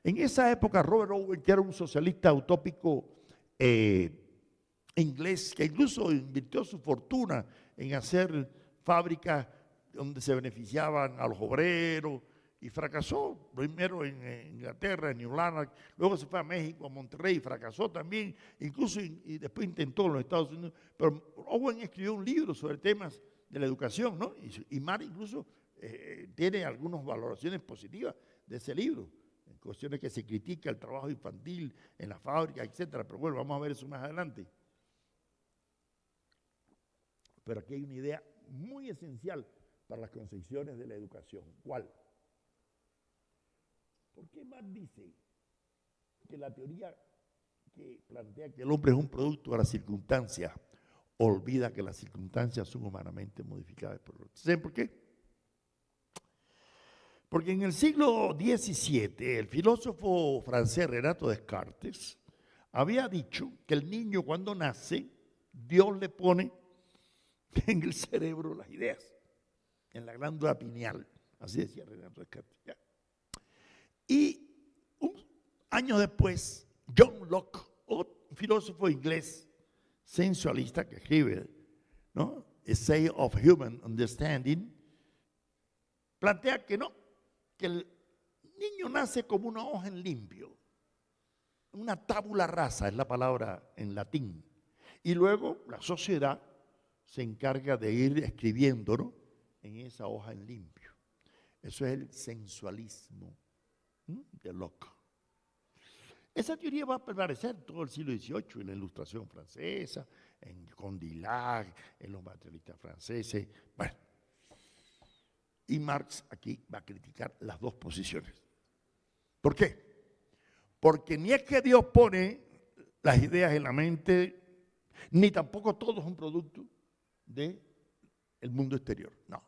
En esa época, Robert Owen, que era un socialista utópico inglés, que incluso invirtió su fortuna en hacer fábricas donde se beneficiaban a los obreros, y fracasó, primero en Inglaterra, en New Lanark, luego se fue a México, a Monterrey, y fracasó también, incluso y después intentó en los Estados Unidos. Pero Owen escribió un libro sobre temas de la educación, ¿no? Y Marx incluso tiene algunas valoraciones positivas de ese libro, en cuestiones que se critica el trabajo infantil en la fábrica, etcétera. Pero bueno, vamos a ver eso más adelante. Pero aquí hay una idea muy esencial para las concepciones de la educación. ¿Cuál? ¿Por qué Marx dice que la teoría que plantea que el hombre es un producto de las circunstancias olvida que las circunstancias son humanamente modificadas por el otro? ¿Saben por qué? Porque en el siglo XVII el filósofo francés Renato Descartes había dicho que el niño cuando nace, Dios le pone en el cerebro las ideas, en la glándula pineal, así decía Renato Descartes. ¿Ya? Y años después, John Locke, un filósofo inglés sensualista que escribe, ¿no? Essay of Human Understanding, plantea que no, que el niño nace como una hoja en limpio, una tabula rasa es la palabra en latín, y luego la sociedad se encarga de ir escribiendo, ¿no?, en esa hoja en limpio. Eso es el sensualismo de Locke. Esa teoría va a prevalecer todo el siglo XVIII en la Ilustración francesa, en Condillac, en los materialistas franceses. Bueno, y Marx aquí va a criticar las dos posiciones. ¿Por qué? Porque ni es que Dios pone las ideas en la mente, ni tampoco todo es un producto del mundo exterior. No.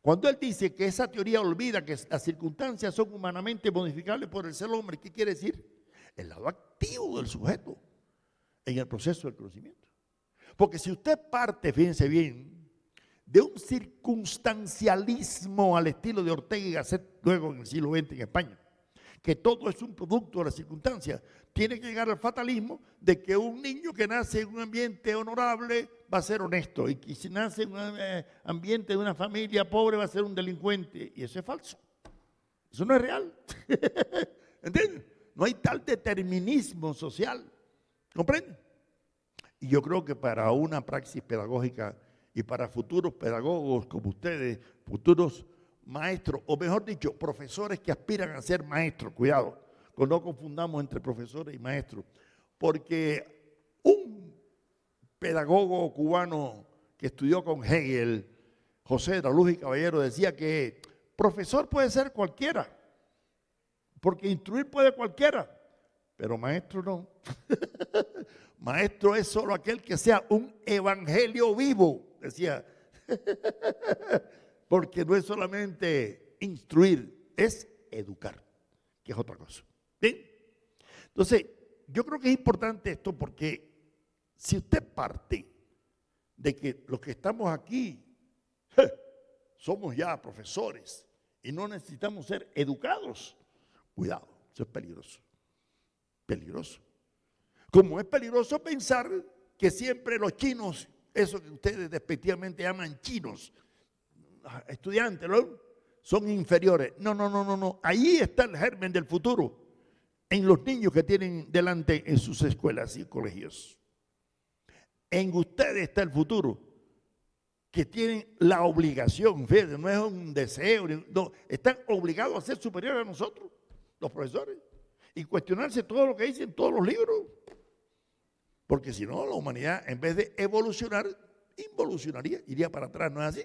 Cuando él dice que esa teoría olvida que las circunstancias son humanamente modificables por el ser hombre, ¿qué quiere decir? El lado activo del sujeto en el proceso del conocimiento. Porque si usted parte, fíjense bien, de un circunstancialismo al estilo de Ortega y Gasset luego en el siglo XX en España, que todo es un producto de las circunstancias, tiene que llegar al fatalismo de que un niño que nace en un ambiente honorable va a ser honesto y que si nace en un ambiente de una familia pobre va a ser un delincuente. Y eso es falso. Eso no es real. ¿Entienden? No hay tal determinismo social. ¿Comprenden? Y yo creo que para una praxis pedagógica y para futuros pedagogos como ustedes, futuros maestros, o mejor dicho, profesores que aspiran a ser maestros, cuidado, no confundamos entre profesores y maestros, porque un pedagogo cubano que estudió con Hegel, José de la Luz y Caballero, decía que profesor puede ser cualquiera, porque instruir puede cualquiera, pero maestro no. Maestro es solo aquel que sea un evangelio vivo, decía. Porque no es solamente instruir, es educar, que es otra cosa. ¿Bien? Entonces, yo creo que es importante esto porque si usted parte de que los que estamos aquí somos ya profesores y no necesitamos ser educados, cuidado, eso es peligroso. Peligroso. Como es peligroso pensar que siempre los chinos, eso que ustedes despectivamente llaman chinos, estudiantes, ¿no?, son inferiores. No. Ahí está el germen del futuro, en los niños que tienen delante en sus escuelas y colegios. En ustedes está el futuro, que tienen la obligación, fíjense, no es un deseo, no, están obligados a ser superiores a nosotros, los profesores, y cuestionarse todo lo que dicen todos los libros. Porque si no, la humanidad, en vez de evolucionar, involucionaría, iría para atrás, ¿no es así?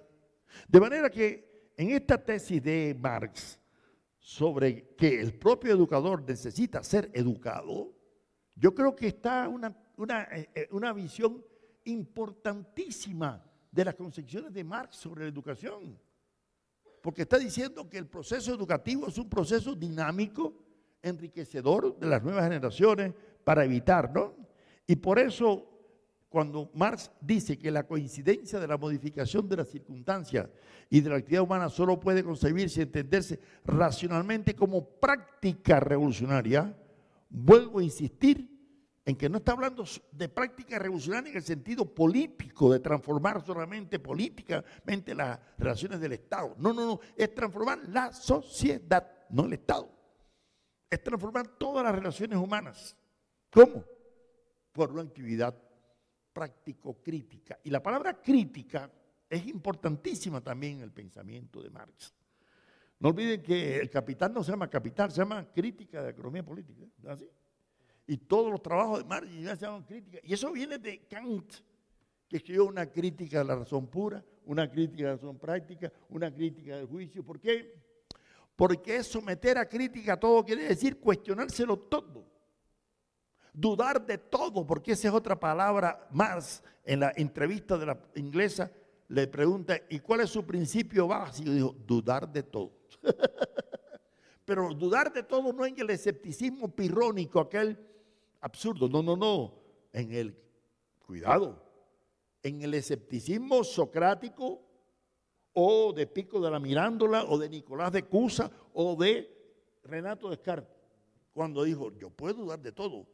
De manera que en esta tesis de Marx sobre que el propio educador necesita ser educado, yo creo que está una visión importantísima de las concepciones de Marx sobre la educación. Porque está diciendo que el proceso educativo es un proceso dinámico, enriquecedor de las nuevas generaciones para evitar, ¿no? Y por eso, cuando Marx dice que la coincidencia de la modificación de las circunstancias y de la actividad humana solo puede concebirse y entenderse racionalmente como práctica revolucionaria, vuelvo a insistir en que no está hablando de práctica revolucionaria en el sentido político, de transformar solamente políticamente las relaciones del Estado. No, es transformar la sociedad, no el Estado. Es transformar todas las relaciones humanas. ¿Cómo? Por una actividad práctico-crítica. Y la palabra crítica es importantísima también en el pensamiento de Marx. No olviden que el Capital no se llama Capital, se llama Crítica de Economía Política, ¿no es así? Y todos los trabajos de Marx ya se llaman crítica. Y eso viene de Kant, que escribió una crítica de la razón pura, una crítica de la razón práctica, una crítica del juicio. ¿Por qué? Porque someter a crítica a todo quiere decir cuestionárselo todo. Dudar de todo, porque esa es otra palabra más. En la entrevista de la inglesa le pregunta, ¿y cuál es su principio básico? Y dijo, dudar de todo. Pero dudar de todo no en el escepticismo pirrónico, aquel absurdo, no, cuidado, en el escepticismo socrático o de Pico de la Mirándola o de Nicolás de Cusa o de Renato Descartes, cuando dijo, yo puedo dudar de todo,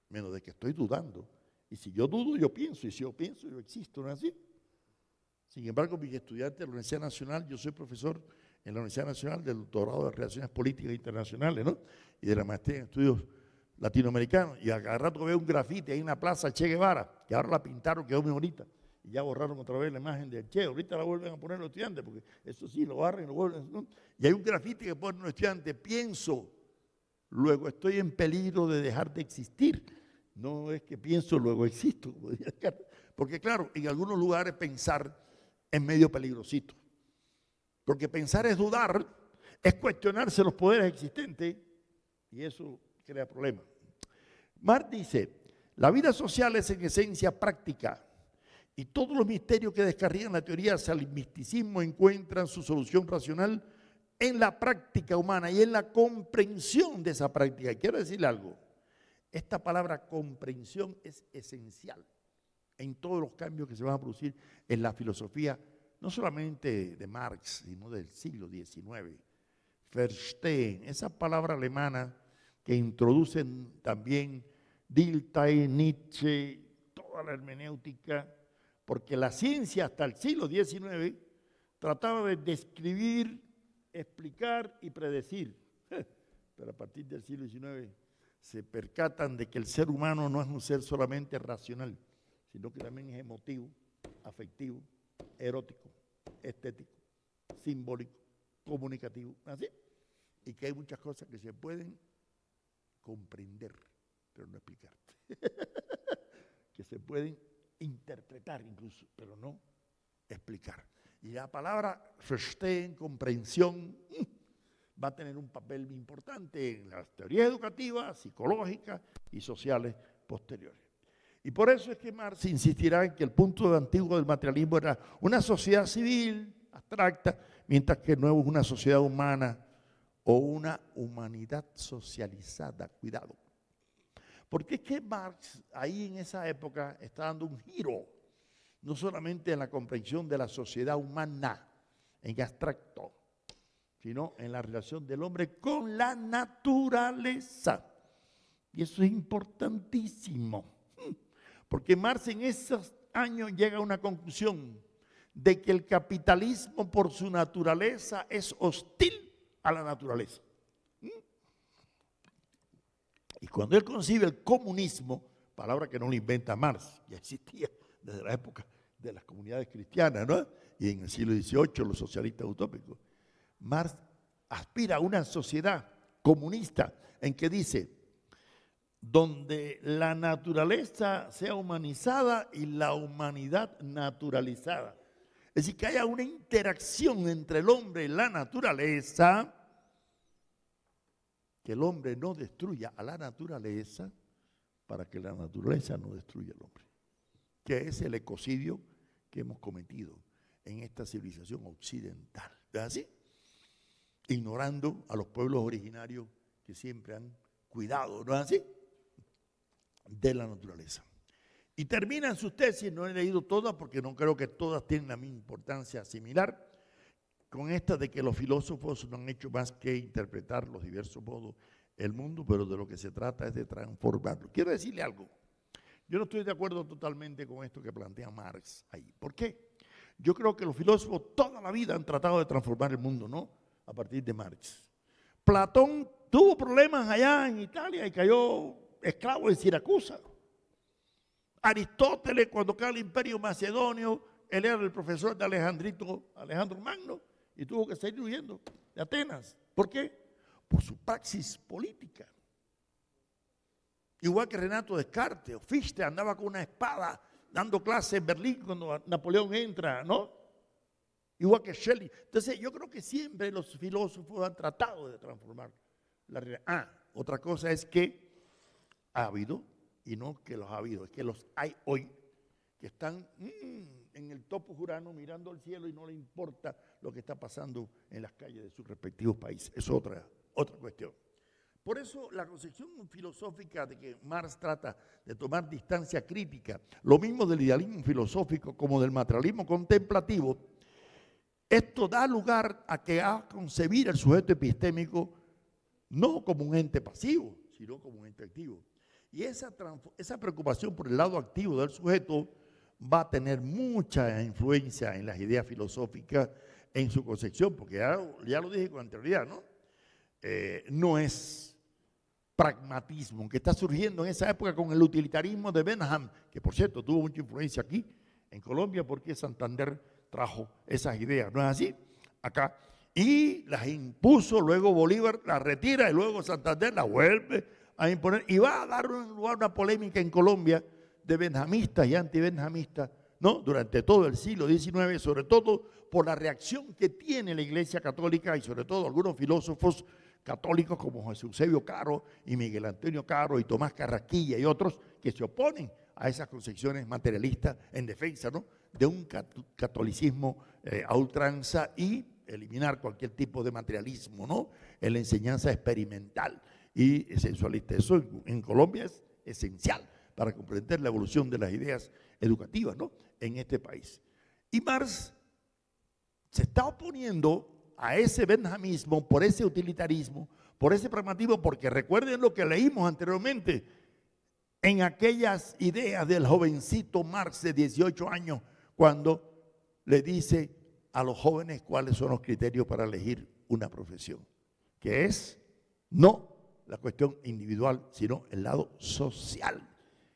menos de que estoy dudando Y si yo dudo, yo pienso. Y si yo pienso, yo existo, ¿no es así? Sin embargo, mis estudiantes de la Universidad Nacional, yo soy profesor en la Universidad Nacional del doctorado de Relaciones Políticas Internacionales, ¿no? Y de la maestría en estudios latinoamericanos. Y a cada rato veo un grafiti ahí en la plaza Che Guevara, que ahora la pintaron, quedó muy bonita. Y ya borraron otra vez la imagen del Che. Ahorita la vuelven a poner los estudiantes, porque eso sí, lo barren y lo vuelven, ¿no? Y hay un grafiti que pone los estudiantes: pienso, luego estoy en peligro de dejar de existir. No es que pienso, luego existo, como decía Carlos. Porque claro, en algunos lugares pensar es medio peligrosito. Porque pensar es dudar, es cuestionarse los poderes existentes, y eso crea problemas. Marx dice: la vida social es en esencia práctica, y todos los misterios que descarrían la teoría hacia el misticismo encuentran su solución racional en la práctica humana y en la comprensión de esa práctica. Y quiero decirle algo: esta palabra comprensión es esencial en todos los cambios que se van a producir en la filosofía, no solamente de Marx, sino del siglo XIX. Verstehen, esa palabra alemana que introducen también Dilthey, Nietzsche, toda la hermenéutica, porque la ciencia hasta el siglo XIX trataba de describir, explicar y predecir. Pero a partir del siglo XIX se percatan de que el ser humano no es un ser solamente racional, sino que también es emotivo, afectivo, erótico, estético, simbólico, comunicativo, ¿así? Y que hay muchas cosas que se pueden comprender, pero no explicar. Que se pueden interpretar incluso, pero no explicar. Y la palabra verstehen, comprensión, va a tener un papel muy importante en las teorías educativas, psicológicas y sociales posteriores. Y por eso es que Marx insistirá en que el punto antiguo del materialismo era una sociedad civil, abstracta, mientras que el nuevo es una sociedad humana o una humanidad socializada. Cuidado. Porque es que Marx ahí en esa época está dando un giro, no solamente en la comprensión de la sociedad humana en abstracto, sino en la relación del hombre con la naturaleza. Y eso es importantísimo, porque Marx en esos años llega a una conclusión de que el capitalismo por su naturaleza es hostil a la naturaleza. Y cuando él concibe el comunismo, palabra que no lo inventa Marx, ya existía desde la época de las comunidades cristianas, ¿no? Y en el siglo XVIII los socialistas utópicos, Marx aspira a una sociedad comunista en que dice: donde la naturaleza sea humanizada y la humanidad naturalizada. Es decir, que haya una interacción entre el hombre y la naturaleza, que el hombre no destruya a la naturaleza para que la naturaleza no destruya al hombre, que es el ecocidio que hemos cometido en esta civilización occidental. ¿Es así? Ignorando a los pueblos originarios que siempre han cuidado, ¿no es así?, de la naturaleza. Y terminan sus tesis, no he leído todas porque no creo que todas tienen la misma importancia similar, con esta de que los filósofos no han hecho más que interpretar los diversos modos el mundo, pero de lo que se trata es de transformarlo. Quiero decirle algo, yo no estoy de acuerdo totalmente con esto que plantea Marx ahí. ¿Por qué? Yo creo que los filósofos toda la vida han tratado de transformar el mundo, ¿no? A partir de Marx. Platón tuvo problemas allá en Italia y cayó esclavo en Siracusa. Aristóteles, cuando cae el Imperio Macedonio, él era el profesor de Alejandro Magno, y tuvo que salir huyendo de Atenas. ¿Por qué? Por su praxis política. Igual que Renato Descartes o Fichte andaba con una espada dando clases en Berlín cuando Napoleón entra, ¿no? Igual que Shelley. Entonces yo creo que siempre los filósofos han tratado de transformar la realidad. Otra cosa es que ha habido, y no que los ha habido, es que los hay hoy, que están en el topo Urano mirando al cielo y no le importa lo que está pasando en las calles de sus respectivos países. Es otra cuestión. Por eso la concepción filosófica de que Marx trata de tomar distancia crítica, lo mismo del idealismo filosófico como del materialismo contemplativo, esto da lugar a que haga concebir el sujeto epistémico no como un ente pasivo, sino como un ente activo. Y esa preocupación por el lado activo del sujeto va a tener mucha influencia en las ideas filosóficas, en su concepción, porque ya lo dije con anterioridad, ¿no? No es pragmatismo que está surgiendo en esa época con el utilitarismo de Bentham, que por cierto tuvo mucha influencia aquí en Colombia porque Santander trajo esas ideas, ¿no es así? Acá. Y las impuso, luego Bolívar las retira y luego Santander las vuelve a imponer y va a dar lugar a una polémica en Colombia de benjamistas y antibenjamistas, ¿no? Durante todo el siglo XIX, sobre todo por la reacción que tiene la Iglesia Católica y sobre todo algunos filósofos católicos como José Eusebio Caro y Miguel Antonio Caro y Tomás Carrasquilla y otros que se oponen a esas concepciones materialistas en defensa, ¿no?, de un catolicismo a ultranza y eliminar cualquier tipo de materialismo, ¿no?, en la enseñanza experimental y sensualista. Eso en Colombia es esencial para comprender la evolución de las ideas educativas, ¿no?, en este país. Y Marx se está oponiendo a ese benjamismo, por ese utilitarismo, por ese pragmatismo, porque recuerden lo que leímos anteriormente en aquellas ideas del jovencito Marx de 18 años, cuando le dice a los jóvenes cuáles son los criterios para elegir una profesión, que es no la cuestión individual, sino el lado social,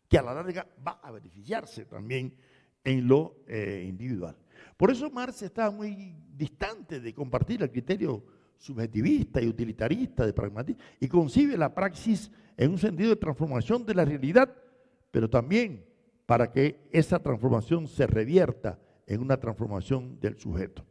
que a la larga va a beneficiarse también en lo individual. Por eso Marx está muy distante de compartir el criterio subjetivista y utilitarista de pragmatismo y concibe la praxis en un sentido de transformación de la realidad, pero también para que esa transformación se revierta en una transformación del sujeto.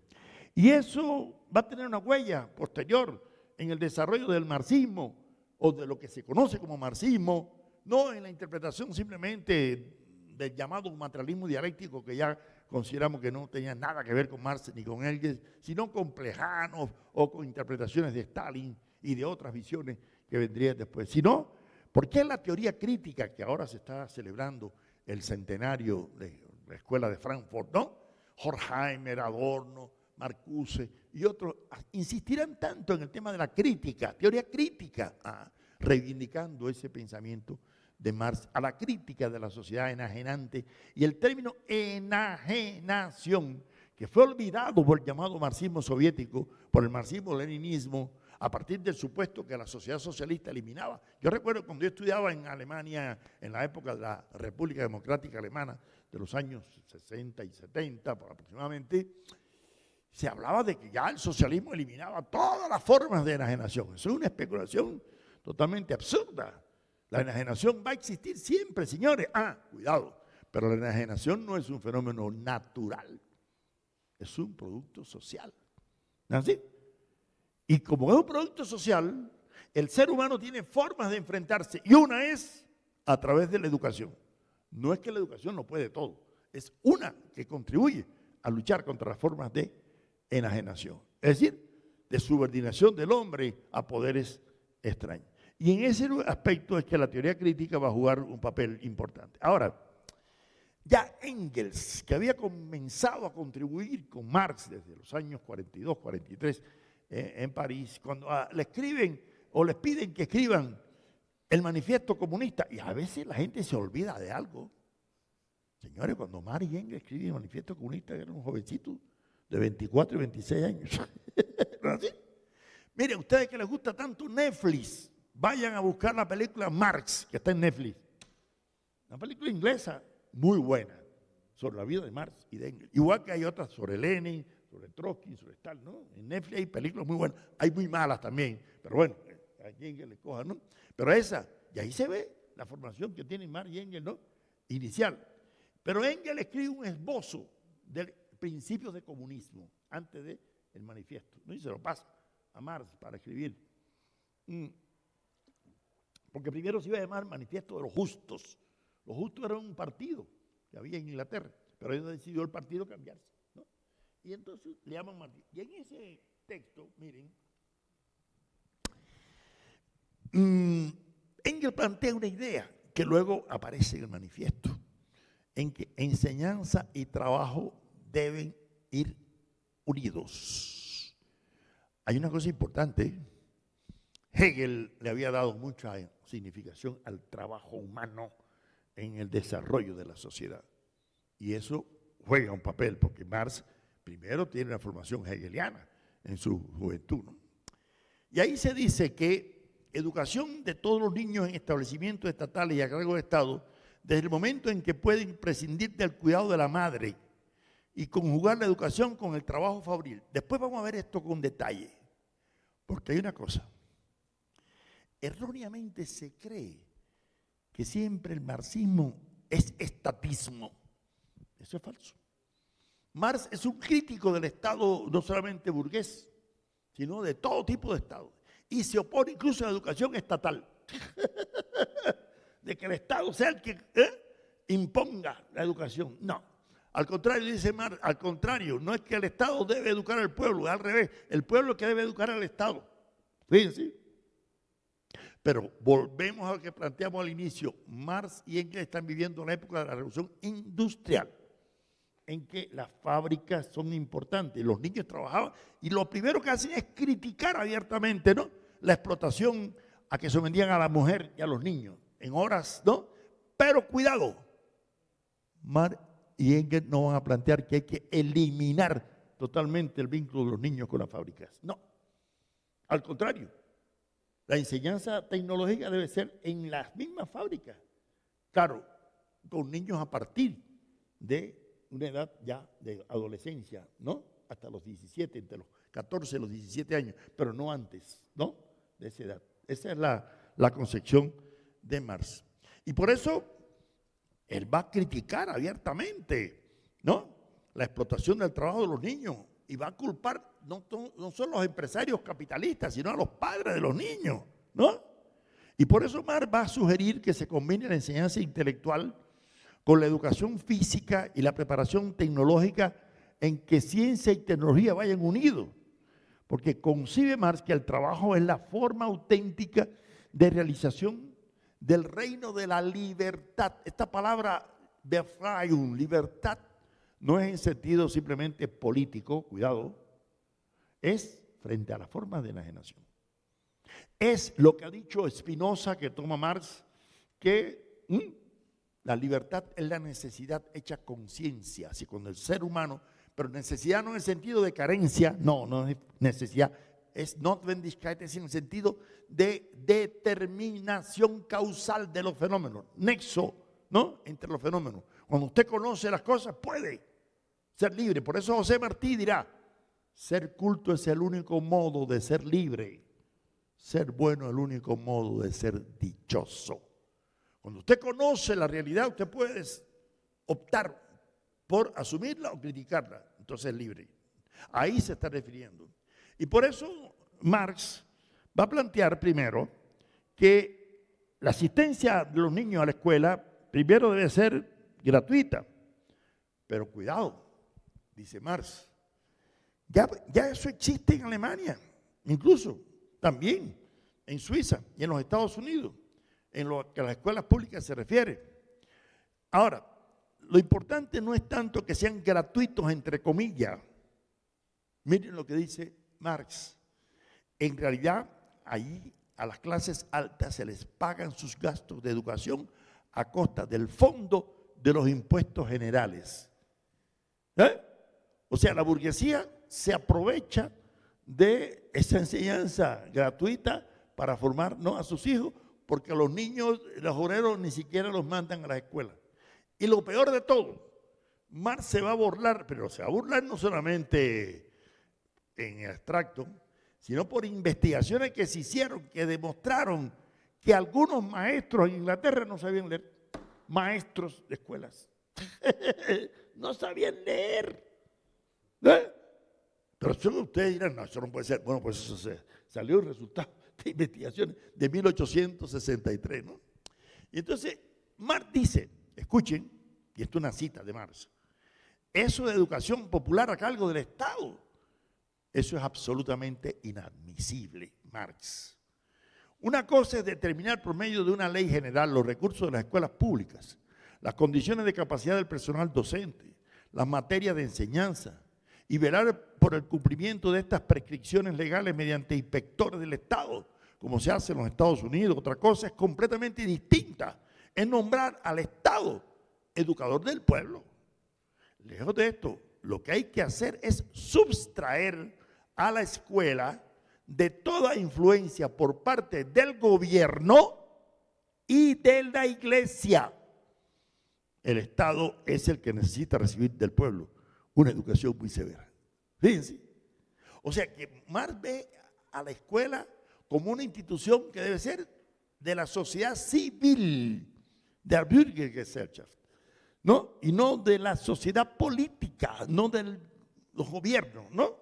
Y eso va a tener una huella posterior en el desarrollo del marxismo o de lo que se conoce como marxismo, no en la interpretación simplemente del llamado materialismo dialéctico, que ya consideramos que no tenía nada que ver con Marx ni con Engels, sino con Plejánov o con interpretaciones de Stalin y de otras visiones que vendrían después. Sino, porque es la teoría crítica que ahora se está celebrando el centenario de la Escuela de Frankfurt, ¿no? Horkheimer, Adorno, Marcuse y otros insistirán tanto en el tema de la crítica, teoría crítica, reivindicando ese pensamiento de Marx, a la crítica de la sociedad enajenante y el término enajenación, que fue olvidado por el llamado marxismo soviético, por el marxismo-leninismo, a partir del supuesto que la sociedad socialista eliminaba. Yo recuerdo cuando yo estudiaba en Alemania, en la época de la República Democrática Alemana, de los años 60 y 70 aproximadamente, se hablaba de que ya el socialismo eliminaba todas las formas de enajenación. Eso es una especulación totalmente absurda. La enajenación va a existir siempre, señores. Cuidado, pero la enajenación no es un fenómeno natural, es un producto social. ¿No es así? Y como es un producto social, el ser humano tiene formas de enfrentarse y una es a través de la educación. No es que la educación no puede todo, es una que contribuye a luchar contra las formas de enajenación, es decir, de subordinación del hombre a poderes extraños. Y en ese aspecto es que la teoría crítica va a jugar un papel importante. Ahora, ya Engels, que había comenzado a contribuir con Marx desde los años 42, 43 en París, cuando le escriben o les piden que escriban el manifiesto comunista, y a veces la gente se olvida de algo. Señores, cuando Marx y Engels escriben el manifiesto comunista, eran un jovencito de 24 y 26 años. ¿No es así? Miren, ustedes que les gusta tanto Netflix, vayan a buscar la película Marx, que está en Netflix. Una película inglesa muy buena sobre la vida de Marx y de Engels. Igual que hay otras sobre Lenin, sobre Trotsky, sobre Stalin, ¿no? En Netflix hay películas muy buenas. Hay muy malas también, pero bueno, a quien que le coja, ¿no? Pero esa, y ahí se ve la formación que tienen Marx y Engels, ¿no? Inicial. Pero Engels escribe un esbozo de principios de comunismo antes del manifiesto, ¿no? Y se lo pasa a Marx para escribir. Porque primero se iba a llamar Manifiesto de los Justos. Los Justos eran un partido que había en Inglaterra, pero ellos decidió el partido cambiarse, ¿no? Y entonces le llaman Marx. Y en ese texto, miren, Engels plantea una idea que luego aparece en el manifiesto, en que enseñanza y trabajo deben ir unidos. Hay una cosa importante. Hegel le había dado mucha significación al trabajo humano en el desarrollo de la sociedad. Y eso juega un papel, porque Marx primero tiene una formación hegeliana en su juventud, ¿no? Y ahí se dice que educación de todos los niños en establecimientos estatales y a cargo del Estado, desde el momento en que pueden prescindir del cuidado de la madre y conjugar la educación con el trabajo fabril. Después vamos a ver esto con detalle, porque hay una cosa. Erróneamente se cree que siempre el marxismo es estatismo. Eso es falso. Marx es un crítico del Estado, no solamente burgués, sino de todo tipo de Estado. Y se opone incluso a la educación estatal. De que el Estado sea el que imponga la educación. No. Al contrario, dice Marx, al contrario, no es que el Estado debe educar al pueblo, es al revés. El pueblo es el que debe educar al Estado. Fíjense. Pero volvemos a lo que planteamos al inicio. Marx y Engels están viviendo la época de la revolución industrial, en que las fábricas son importantes, los niños trabajaban, y lo primero que hacen es criticar abiertamente, ¿no?, la explotación a que sometían a la mujer y a los niños en horas, ¿no? Pero cuidado, Marx y Engels no van a plantear que hay que eliminar totalmente el vínculo de los niños con las fábricas. No, al contrario, la enseñanza tecnológica debe ser en las mismas fábricas. Claro, con niños a partir de una edad ya de adolescencia, ¿no? Hasta los 17, entre los 14 y los 17 años, pero no antes, ¿no?, de esa edad. Esa es la concepción de Marx. Y por eso él va a criticar abiertamente, ¿no?, la explotación del trabajo de los niños, y va a culpar no solo a los empresarios capitalistas, sino a los padres de los niños, ¿no? Y por eso Marx va a sugerir que se combine la enseñanza intelectual con la educación física y la preparación tecnológica, en que ciencia y tecnología vayan unidos, porque concibe Marx que el trabajo es la forma auténtica de realización del reino de la libertad. Esta palabra Befreiung, libertad, no es en sentido simplemente político, cuidado, es frente a la forma de enajenación. Es lo que ha dicho Spinoza, que toma Marx, que la libertad es la necesidad hecha conciencia, así con el ser humano, pero necesidad no en el sentido de carencia, no es necesidad, es Notwendigkeit, es en el sentido de determinación causal de los fenómenos, nexo, ¿no?, entre los fenómenos. Cuando usted conoce las cosas, puede ser libre. Por eso José Martí dirá, ser culto es el único modo de ser libre, ser bueno es el único modo de ser dichoso. Cuando usted conoce la realidad, usted puede optar por asumirla o criticarla, entonces es libre. Ahí se está refiriendo. Y por eso Marx va a plantear primero que la asistencia de los niños a la escuela primero debe ser gratuita. Pero cuidado, dice Marx, ya eso existe en Alemania, incluso también en Suiza y en los Estados Unidos, en lo que a las escuelas públicas se refiere. Ahora, lo importante no es tanto que sean gratuitos, entre comillas. Miren lo que dice Marx. En realidad, ahí a las clases altas se les pagan sus gastos de educación a costa del fondo de los impuestos generales. O sea, la burguesía se aprovecha de esa enseñanza gratuita para formar, ¿no?, a sus hijos, porque a los niños, los obreros ni siquiera los mandan a la escuela. Y lo peor de todo, Marx se va a burlar, pero se va a burlar no solamente en abstracto, sino por investigaciones que se hicieron, que demostraron que algunos maestros en Inglaterra no sabían leer, maestros de escuelas, no sabían leer. Pero solo ustedes dirán, no, eso no puede ser. Bueno, pues eso salió el resultado de investigaciones de 1863, ¿no? Y entonces Marx dice, escuchen, y esto es una cita de Marx, eso de educación popular a cargo del Estado, eso es absolutamente inadmisible, Marx. Una cosa es determinar por medio de una ley general los recursos de las escuelas públicas, las condiciones de capacidad del personal docente, las materias de enseñanza, y velar por el cumplimiento de estas prescripciones legales mediante inspectores del Estado, como se hace en los Estados Unidos. Otra cosa es completamente distinta, es nombrar al Estado educador del pueblo. Lejos de esto, lo que hay que hacer es sustraer a la escuela de toda influencia por parte del gobierno y de la iglesia. El Estado es el que necesita recibir del pueblo una educación muy severa. Fíjense. O sea que Marx ve a la escuela como una institución que debe ser de la sociedad civil, de la Bürgergesellschaft, ¿no? Y no de la sociedad política, no de los gobiernos, ¿no?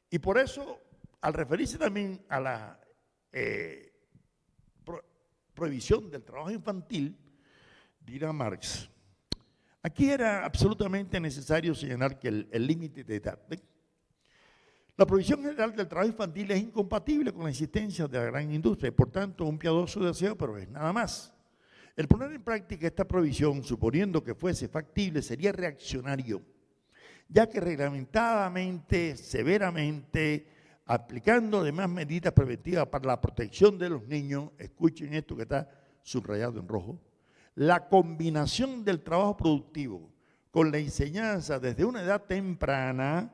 Y por eso, al referirse también a la prohibición del trabajo infantil, dirá Marx, aquí era absolutamente necesario señalar que el límite de edad, ¿ven? La prohibición general del trabajo infantil es incompatible con la existencia de la gran industria y por tanto un piadoso deseo, pero es nada más. El poner en práctica esta prohibición, suponiendo que fuese factible, sería reaccionario, ya que reglamentadamente, severamente, aplicando además medidas preventivas para la protección de los niños, escuchen esto que está subrayado en rojo, la combinación del trabajo productivo con la enseñanza desde una edad temprana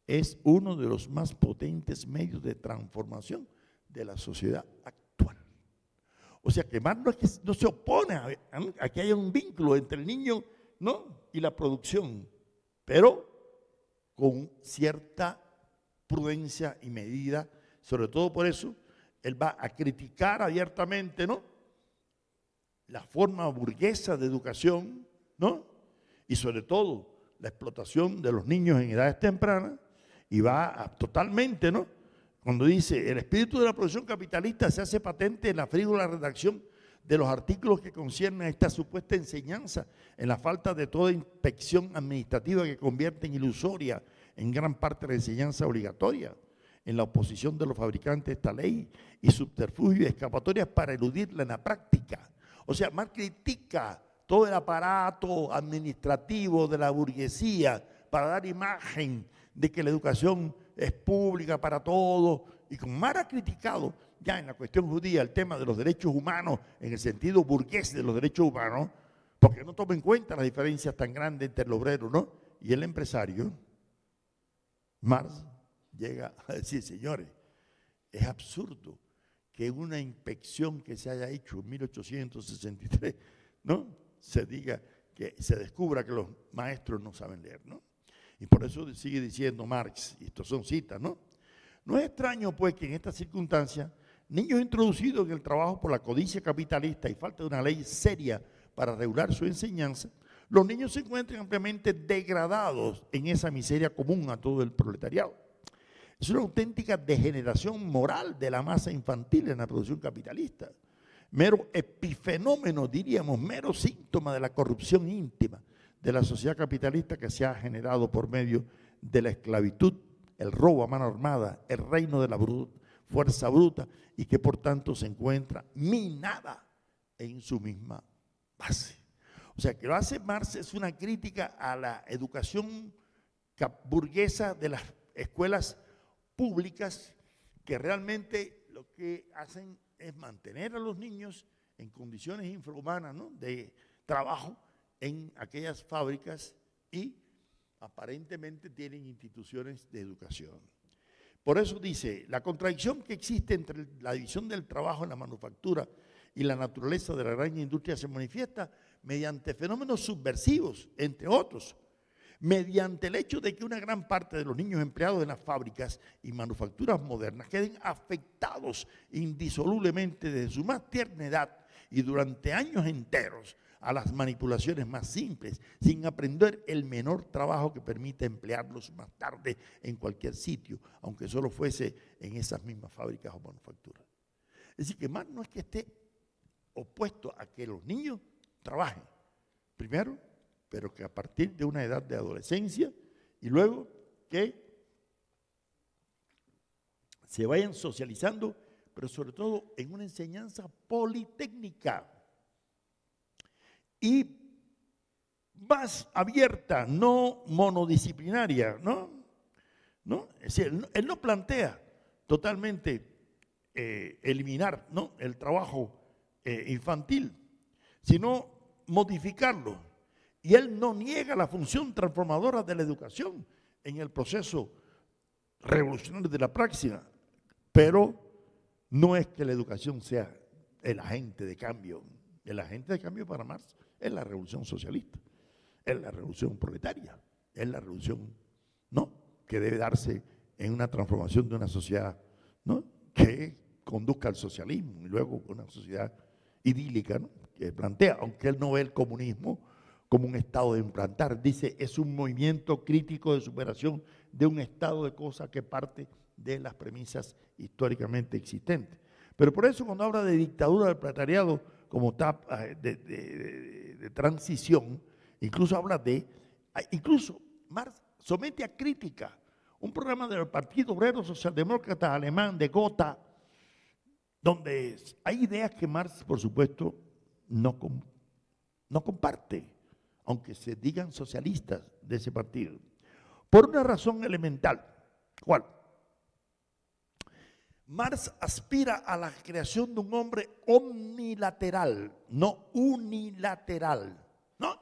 es uno de los más potentes medios de transformación de la sociedad actual. O sea que Marx no se opone a que haya un vínculo entre el niño, ¿no?, y la producción, pero con cierta prudencia y medida. Sobre todo por eso, él va a criticar abiertamente, ¿no?, la forma burguesa de educación, ¿no?, y sobre todo la explotación de los niños en edades tempranas, y va totalmente, ¿no?, cuando dice, el espíritu de la producción capitalista se hace patente en la frívola redacción de los artículos que conciernen a esta supuesta enseñanza, en la falta de toda inspección administrativa que convierte en ilusoria en gran parte la enseñanza obligatoria, en la oposición de los fabricantes de esta ley y subterfugios y escapatorias para eludirla en la práctica. O sea, Marx critica todo el aparato administrativo de la burguesía para dar imagen de que la educación es pública para todos, y como Marx ha criticado ya en la cuestión judía el tema de los derechos humanos en el sentido burgués de los derechos humanos, porque no toma en cuenta las diferencias tan grandes entre el obrero, ¿no?, y el empresario, Marx llega a decir, señores, es absurdo que una inspección que se haya hecho en 1863, ¿no?, se diga que se descubra que los maestros no saben leer, ¿no? Y por eso sigue diciendo Marx, y estos son citas, ¿no? No es extraño, pues, que en estas circunstancias, niños introducidos en el trabajo por la codicia capitalista y falta de una ley seria para regular su enseñanza, los niños se encuentran ampliamente degradados en esa miseria común a todo el proletariado. Es una auténtica degeneración moral de la masa infantil en la producción capitalista. Mero epifenómeno, diríamos, mero síntoma de la corrupción íntima de la sociedad capitalista que se ha generado por medio de la esclavitud, el robo a mano armada, el reino de la fuerza bruta, y que por tanto se encuentra minada en su misma base. O sea, que lo hace Marx es una crítica a la educación burguesa de las escuelas públicas, que realmente lo que hacen es mantener a los niños en condiciones infrahumanas, ¿no?, de trabajo en aquellas fábricas, y aparentemente tienen instituciones de educación. Por eso dice, la contradicción que existe entre la división del trabajo en la manufactura y la naturaleza de la gran industria se manifiesta mediante fenómenos subversivos, entre otros, mediante el hecho de que una gran parte de los niños empleados en las fábricas y manufacturas modernas queden afectados indisolublemente desde su más tierna edad y durante años enteros a las manipulaciones más simples, sin aprender el menor trabajo que permita emplearlos más tarde en cualquier sitio, aunque solo fuese en esas mismas fábricas o manufacturas. Es decir, que Marx no es que esté opuesto a que los niños trabajen, primero, pero que a partir de una edad de adolescencia, y luego que se vayan socializando, pero sobre todo en una enseñanza politécnica y más abierta, no monodisciplinaria, ¿no? Es decir, él no plantea totalmente eliminar, ¿no?, el trabajo infantil, sino modificarlo. Y él no niega la función transformadora de la educación en el proceso revolucionario de la praxis, pero no es que la educación sea el agente de cambio. El agente de cambio para Marx es la revolución socialista, es la revolución proletaria, es la revolución, ¿no?, que debe darse en una transformación de una sociedad, ¿no?, que conduzca al socialismo y luego una sociedad idílica, ¿no?, que plantea, aunque él no ve el comunismo como un estado de implantar, dice, es un movimiento crítico de superación de un estado de cosas que parte de las premisas históricamente existentes. Pero por eso cuando habla de dictadura del proletariado como etapa de transición, incluso habla incluso Marx somete a crítica un programa del Partido Obrero Socialdemócrata Alemán de Gotha, donde hay ideas que Marx, por supuesto, no comparte, aunque se digan socialistas de ese partido, por una razón elemental. ¿Cuál? Marx aspira a la creación de un hombre omnilateral, no unilateral, ¿no?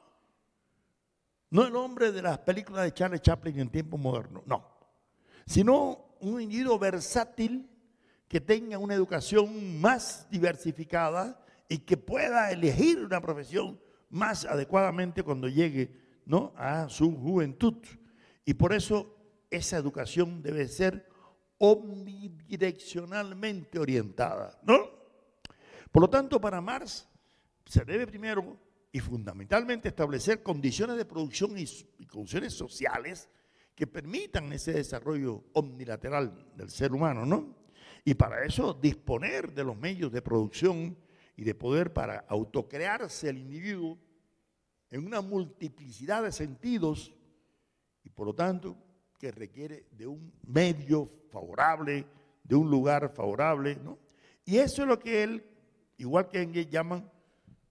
No el hombre de las películas de Charlie Chaplin en tiempo moderno, no, sino un individuo versátil que tenga una educación más diversificada y que pueda elegir una profesión más adecuadamente cuando llegue, ¿no?, a su juventud. Y por eso esa educación debe ser omnidireccionalmente orientada, ¿no? Por lo tanto, para Marx se debe primero y fundamentalmente establecer condiciones de producción y condiciones sociales que permitan ese desarrollo omnilateral del ser humano, ¿no? Y para eso disponer de los medios de producción y de poder para autocrearse el individuo en una multiplicidad de sentidos y por lo tanto que requiere de un medio favorable, de un lugar favorable, ¿no? Y eso es lo que él, igual que Engels, llaman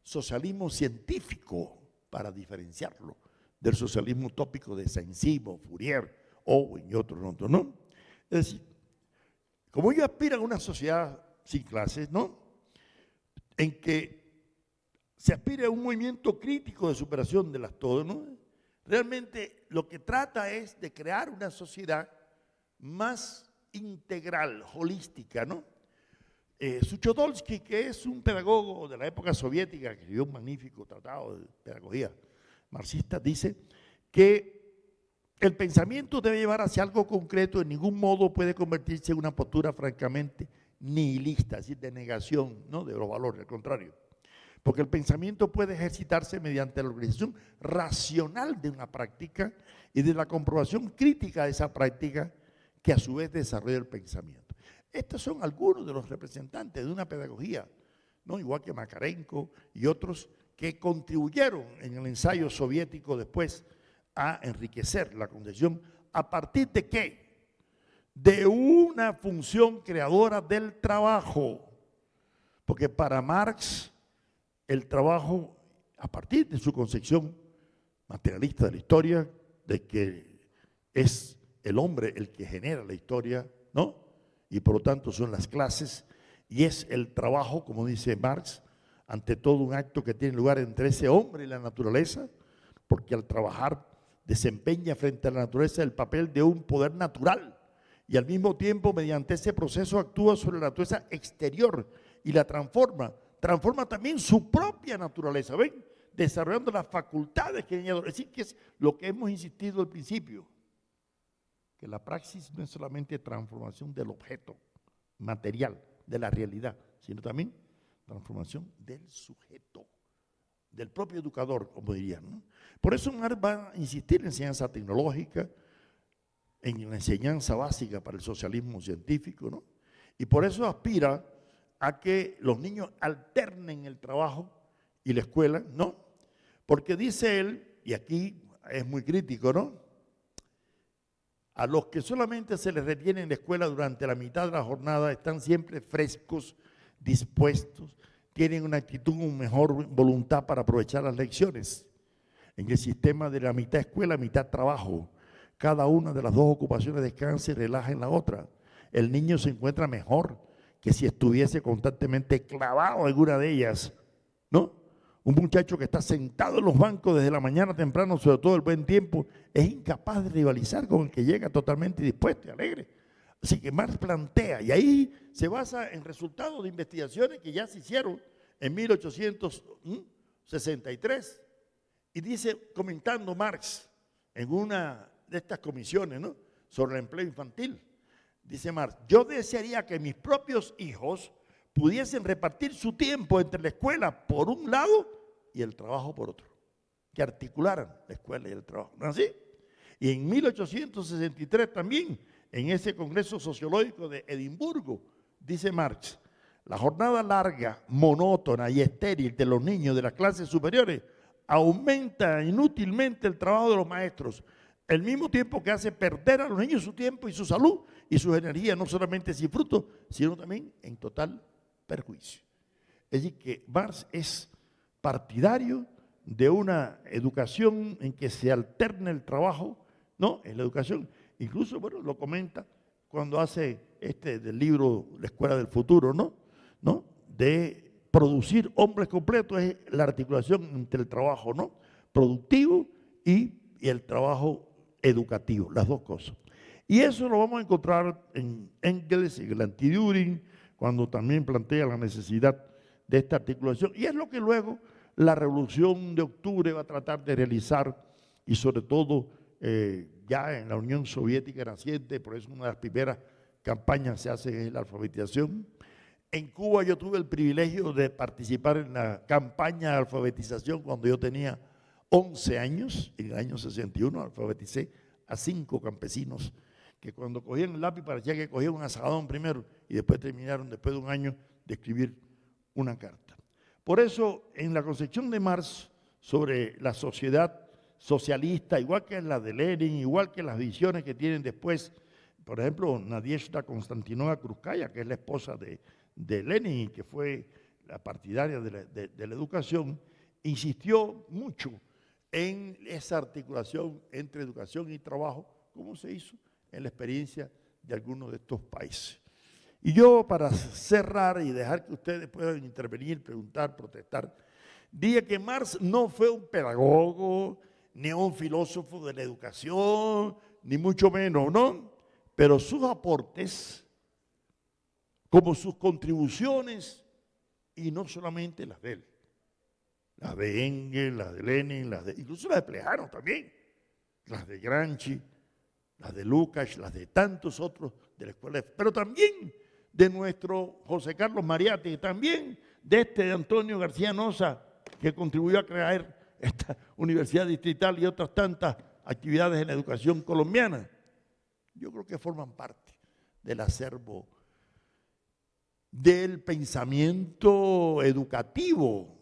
socialismo científico, para diferenciarlo del socialismo utópico de Saint-Simon, Fourier, Owen y otros, ¿no? Es decir, como ellos aspiran a una sociedad sin clases, ¿no?, en que se aspire a un movimiento crítico de superación de las todas, ¿no?, realmente lo que trata es de crear una sociedad más integral, holística, ¿no? Suchodolski, que es un pedagogo de la época soviética, que escribió un magnífico tratado de pedagogía marxista, dice que el pensamiento debe llevar hacia algo concreto, en ningún modo puede convertirse en una postura francamente nihilista, es decir, de negación, ¿no?, de los valores, al contrario. Porque el pensamiento puede ejercitarse mediante la organización racional de una práctica y de la comprobación crítica de esa práctica que a su vez desarrolla el pensamiento. Estos son algunos de los representantes de una pedagogía, ¿no?, igual que Makarenko y otros que contribuyeron en el ensayo soviético después a enriquecer la concepción. ¿A partir de qué? De una función creadora del trabajo. Porque para Marx el trabajo, a partir de su concepción materialista de la historia, de que es el hombre el que genera la historia, ¿no?, y por lo tanto son las clases, y es el trabajo, como dice Marx, ante todo un acto que tiene lugar entre ese hombre y la naturaleza, porque al trabajar desempeña frente a la naturaleza el papel de un poder natural, y al mismo tiempo mediante ese proceso actúa sobre la naturaleza exterior y la transforma también su propia naturaleza, ¿ven?, desarrollando las facultades que es decir, que es lo que hemos insistido al principio, que la praxis no es solamente transformación del objeto material, de la realidad, sino también transformación del sujeto, del propio educador, como dirían, ¿no? Por eso Marx va a insistir en la enseñanza tecnológica, en la enseñanza básica para el socialismo científico, ¿no? Y por eso aspira a que los niños alternen el trabajo y la escuela, ¿no? Porque dice él, y aquí es muy crítico, ¿no?, a los que solamente se les retiene en la escuela durante la mitad de la jornada están siempre frescos, dispuestos, tienen una actitud, una mejor voluntad para aprovechar las lecciones. En el sistema de la mitad escuela, mitad trabajo, cada una de las dos ocupaciones descansa y relaja en la otra. El niño se encuentra mejor que si estuviese constantemente clavado en alguna de ellas, ¿no? Un muchacho que está sentado en los bancos desde la mañana temprano, sobre todo el buen tiempo, es incapaz de rivalizar con el que llega totalmente dispuesto y alegre. Así que Marx plantea, y ahí se basa en resultados de investigaciones que ya se hicieron en 1863, y dice, comentando Marx en una de estas comisiones, ¿no?, sobre el empleo infantil, dice Marx, yo desearía que mis propios hijos pudiesen repartir su tiempo entre la escuela por un lado y el trabajo por otro, que articularan la escuela y el trabajo, ¿no es así? Y en 1863 también, en ese Congreso Sociológico de Edimburgo, dice Marx, la jornada larga, monótona y estéril de los niños de las clases superiores aumenta inútilmente el trabajo de los maestros, al mismo tiempo que hace perder a los niños su tiempo y su salud y sus energías, no solamente sin fruto, sino también en total perjuicio. Es decir, que Marx es partidario de una educación en que se alterne el trabajo, ¿no?, en la educación. Incluso, bueno, lo comenta cuando hace del libro La Escuela del Futuro, ¿no? De producir hombres completos, es la articulación entre el trabajo, ¿no?, productivo y el trabajo educativo, las dos cosas. Y eso lo vamos a encontrar en Engels, en el Anti-Düring, cuando también plantea la necesidad de esta articulación. Y es lo que luego la Revolución de Octubre va a tratar de realizar, y sobre todo ya en la Unión Soviética naciente, por eso una de las primeras campañas se hace es la alfabetización. En Cuba yo tuve el privilegio de participar en la campaña de alfabetización cuando yo tenía 11 años, en el año 61, alfabeticé a 5 campesinos que cuando cogían el lápiz parecía que cogían un asadón primero y después terminaron, después de un año, de escribir una carta. Por eso, en la concepción de Marx sobre la sociedad socialista, igual que la de Lenin, igual que las visiones que tienen después, por ejemplo, Nadezhda Konstantinova Krupskaya, que es la esposa de Lenin y que fue la partidaria de la educación, insistió mucho en esa articulación entre educación y trabajo, como se hizo en la experiencia de algunos de estos países. Y yo, para cerrar y dejar que ustedes puedan intervenir, preguntar, protestar, diría que Marx no fue un pedagogo, ni un filósofo de la educación, ni mucho menos, ¿no? Pero sus aportes, como sus contribuciones, y no solamente las de él, las de Engels, las de Lenin, incluso las de Plejano también, las de Gramsci, las de Lukács, las de tantos otros de la escuela, pero también de nuestro José Carlos Mariátegui, también de Antonio García Noza, que contribuyó a crear esta universidad distrital y otras tantas actividades en la educación colombiana. Yo creo que forman parte del acervo del pensamiento educativo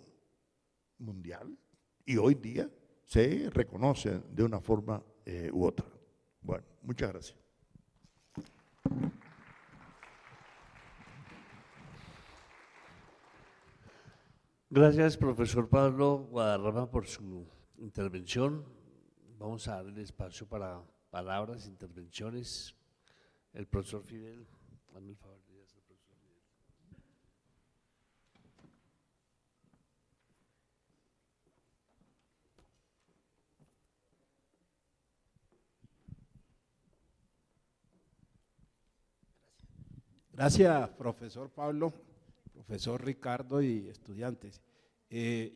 mundial y hoy día se reconoce de una forma u otra. Bueno, muchas gracias. Gracias, profesor Pablo Guadarrama, por su intervención. Vamos a dar el espacio para palabras, intervenciones. El profesor Fidel, dame el favor de hacer, profesor Fidel. Gracias, profesor Pablo, profesor Ricardo y estudiantes.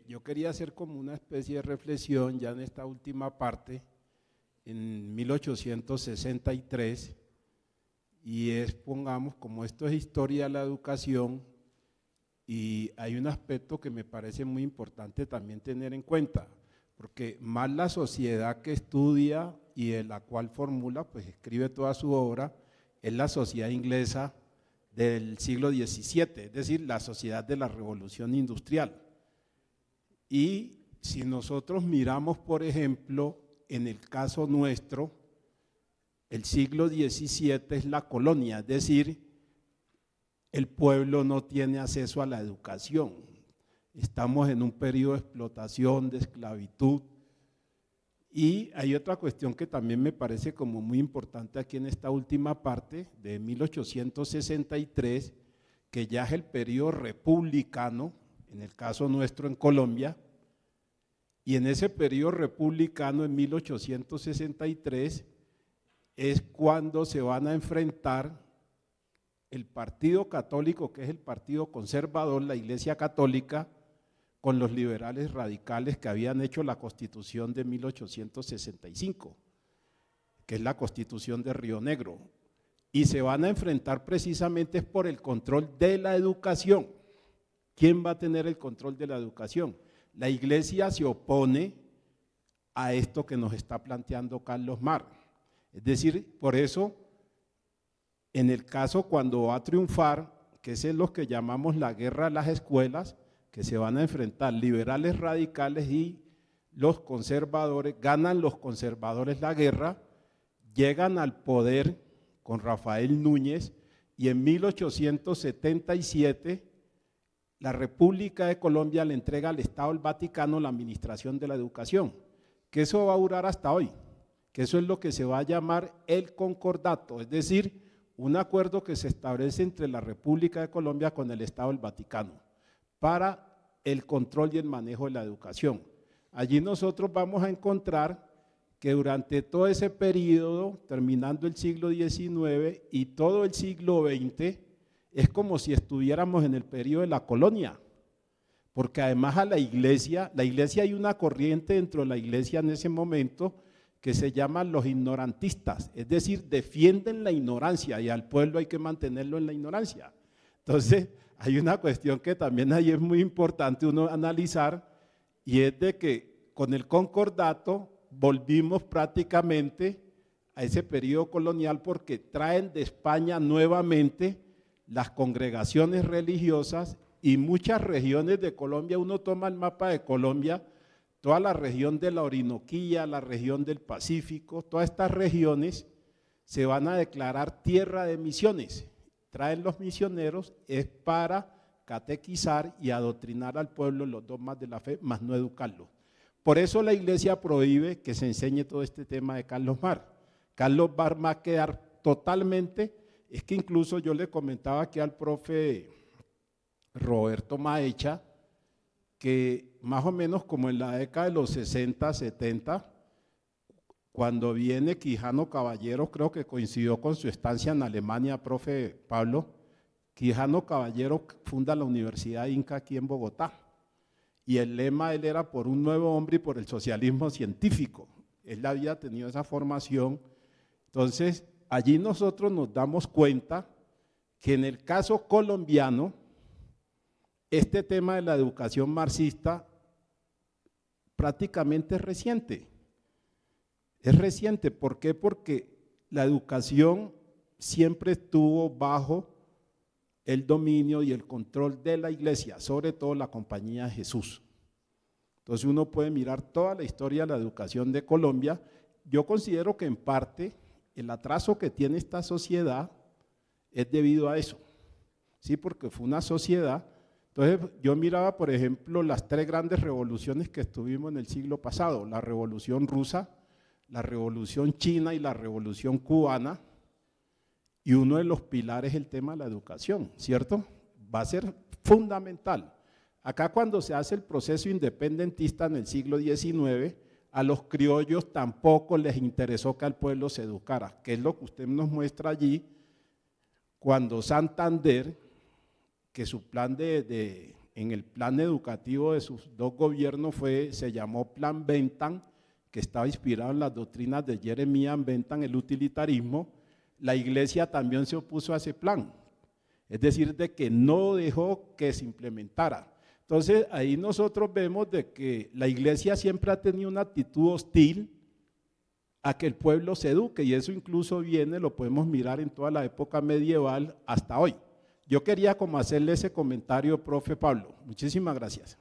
Yo quería hacer como una especie de reflexión ya en esta última parte, en 1863, y es, pongamos, como esto es historia de la educación, y hay un aspecto que me parece muy importante también tener en cuenta, porque más la sociedad que estudia y de la cual formula, pues escribe toda su obra, es la sociedad inglesa del siglo XVII, es decir, la sociedad de la Revolución Industrial. Y si nosotros miramos, por ejemplo, en el caso nuestro, el siglo XVII es la colonia, es decir, el pueblo no tiene acceso a la educación. Estamos en un periodo de explotación, de esclavitud. Y hay otra cuestión que también me parece como muy importante aquí en esta última parte de 1863, que ya es el periodo republicano, en el caso nuestro en Colombia, y en ese periodo republicano en 1863 es cuando se van a enfrentar el partido católico, que es el partido conservador, la Iglesia Católica, con los liberales radicales que habían hecho la Constitución de 1865, que es la Constitución de Río Negro. Y se van a enfrentar precisamente por el control de la educación. ¿Quién va a tener el control de la educación? La Iglesia se opone a esto que nos está planteando Carlos Marx. Es decir, por eso, en el caso cuando va a triunfar, que es lo que llamamos la guerra de las escuelas, que se van a enfrentar liberales radicales y los conservadores, ganan los conservadores la guerra, llegan al poder con Rafael Núñez y en 1877 la República de Colombia le entrega al Estado del Vaticano la administración de la educación, que eso va a durar hasta hoy, que eso es lo que se va a llamar el concordato, es decir, un acuerdo que se establece entre la República de Colombia con el Estado del Vaticano para el control y el manejo de la educación. Allí nosotros vamos a encontrar que durante todo ese periodo, terminando el siglo XIX y todo el siglo XX, es como si estuviéramos en el periodo de la colonia, porque además a la iglesia hay una corriente dentro de la iglesia en ese momento que se llaman los ignorantistas, es decir, defienden la ignorancia y al pueblo hay que mantenerlo en la ignorancia. Entonces, hay una cuestión que también ahí es muy importante uno analizar y es de que con el concordato volvimos prácticamente a ese periodo colonial porque traen de España nuevamente las congregaciones religiosas y muchas regiones de Colombia. Uno toma el mapa de Colombia, toda la región de la Orinoquía, la región del Pacífico, todas estas regiones se van a declarar tierra de misiones. Traen los misioneros es para catequizar y adoctrinar al pueblo en los dogmas de la fe, más no educarlo. Por eso la iglesia prohíbe que se enseñe todo este tema de Carlos Marx. Carlos Marx va a quedar totalmente, es que incluso yo le comentaba aquí al profe Roberto Maecha, que más o menos como en la década de los 60, 70, cuando viene Quijano Caballero, creo que coincidió con su estancia en Alemania, profe Pablo, Quijano Caballero funda la Universidad Inca aquí en Bogotá. Y el lema de él era por un nuevo hombre y por el socialismo científico. Él había tenido esa formación. Entonces, allí nosotros nos damos cuenta que en el caso colombiano, este tema de la educación marxista prácticamente es reciente. Es reciente, ¿por qué? Porque la educación siempre estuvo bajo el dominio y el control de la iglesia, sobre todo la Compañía de Jesús. Entonces uno puede mirar toda la historia de la educación de Colombia. Yo considero que en parte el atraso que tiene esta sociedad es debido a eso, sí, porque fue una sociedad. Entonces yo miraba, por ejemplo, las tres grandes revoluciones que estuvimos en el siglo pasado, la revolución rusa, la revolución china y la revolución cubana, y uno de los pilares es el tema de la educación, ¿cierto? Va a ser fundamental. Acá cuando se hace el proceso independentista en el siglo XIX, a los criollos tampoco les interesó que al pueblo se educara, que es lo que usted nos muestra allí, cuando Santander, que su plan en el plan educativo de sus dos gobiernos se llamó Plan Bentham, que estaba inspirado en las doctrinas de Jeremías Bentham, el utilitarismo. La iglesia también se opuso a ese plan, es decir, de que no dejó que se implementara. Entonces, ahí nosotros vemos de que la iglesia siempre ha tenido una actitud hostil a que el pueblo se eduque, y eso incluso lo podemos mirar en toda la época medieval hasta hoy. Yo quería como hacerle ese comentario, profe Pablo. Muchísimas gracias.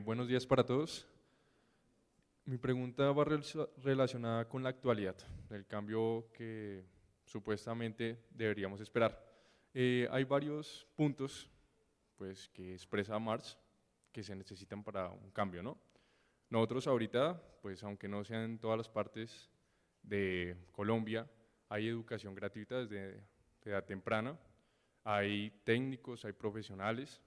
Buenos días para todos. Mi pregunta va relacionada con la actualidad, el cambio que supuestamente deberíamos esperar. Hay varios puntos pues, que expresa Marx que se necesitan para un cambio, ¿no? Nosotros ahorita, pues aunque no sean en todas las partes de Colombia, hay educación gratuita desde edad temprana, hay técnicos, hay profesionales.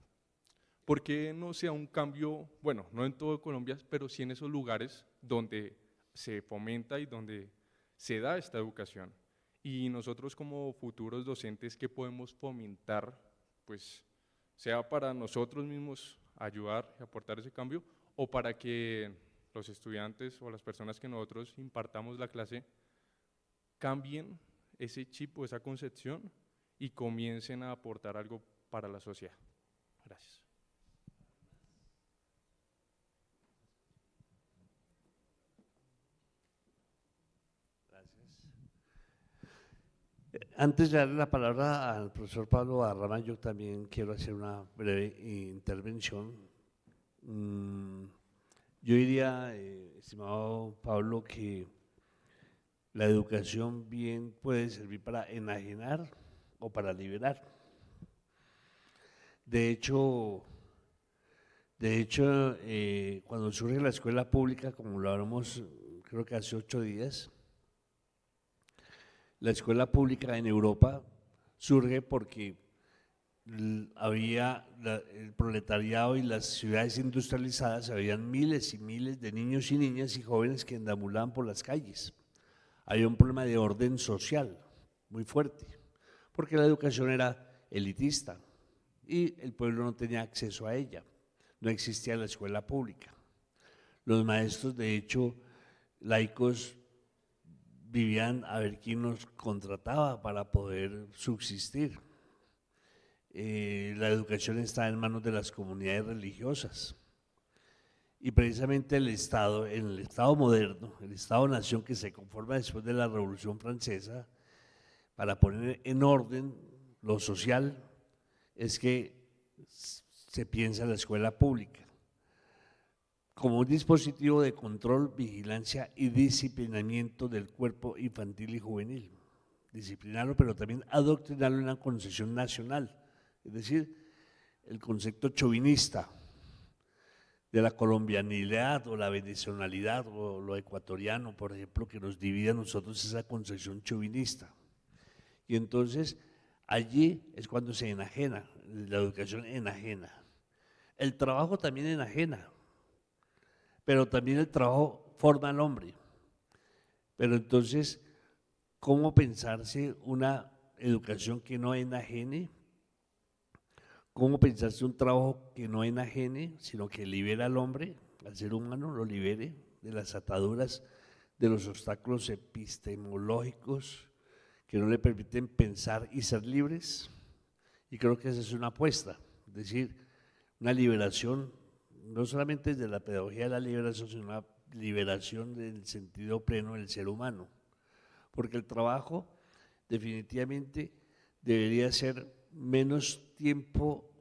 ¿Por qué no sea un cambio, bueno, no en todo Colombia, pero sí en esos lugares donde se fomenta y donde se da esta educación? Y nosotros como futuros docentes, ¿qué podemos fomentar? Pues sea para nosotros mismos ayudar y aportar ese cambio, o para que los estudiantes o las personas que nosotros impartamos la clase cambien ese chip o esa concepción y comiencen a aportar algo para la sociedad. Gracias. Antes de darle la palabra al profesor Pablo Barrama, yo también quiero hacer una breve intervención. Yo diría, estimado Pablo, que la educación bien puede servir para enajenar o para liberar. De hecho, cuando surge la escuela pública, como lo hablamos creo que hace 8 días, la escuela pública en Europa surge porque había el proletariado y las ciudades industrializadas, habían miles y miles de niños y niñas y jóvenes que deambulaban por las calles. Había un problema de orden social muy fuerte, porque la educación era elitista y el pueblo no tenía acceso a ella, no existía la escuela pública. Los maestros, de hecho, laicos, vivían a ver quién nos contrataba para poder subsistir. La educación está en manos de las comunidades religiosas. Y precisamente el Estado, en el Estado moderno, el Estado-nación que se conforma después de la Revolución Francesa, para poner en orden lo social, es que se piensa en la escuela pública como un dispositivo de control, vigilancia y disciplinamiento del cuerpo infantil y juvenil. Disciplinarlo, pero también adoctrinarlo en una concepción nacional, es decir, el concepto chauvinista de la colombianidad o la venezonalidad o lo ecuatoriano, por ejemplo, que nos divide a nosotros esa concepción chauvinista. Y entonces allí es cuando se enajena, la educación enajena. El trabajo también enajena, pero también el trabajo forma al hombre. Pero entonces, ¿cómo pensarse una educación que no enajene? ¿Cómo pensarse un trabajo que no enajene, sino que libera al hombre, al ser humano, lo libere de las ataduras, de los obstáculos epistemológicos que no le permiten pensar y ser libres? Y creo que esa es una apuesta, es decir, una liberación, no solamente desde la pedagogía de la liberación, sino una liberación del sentido pleno del ser humano, porque el trabajo definitivamente debería ser menos tiempo,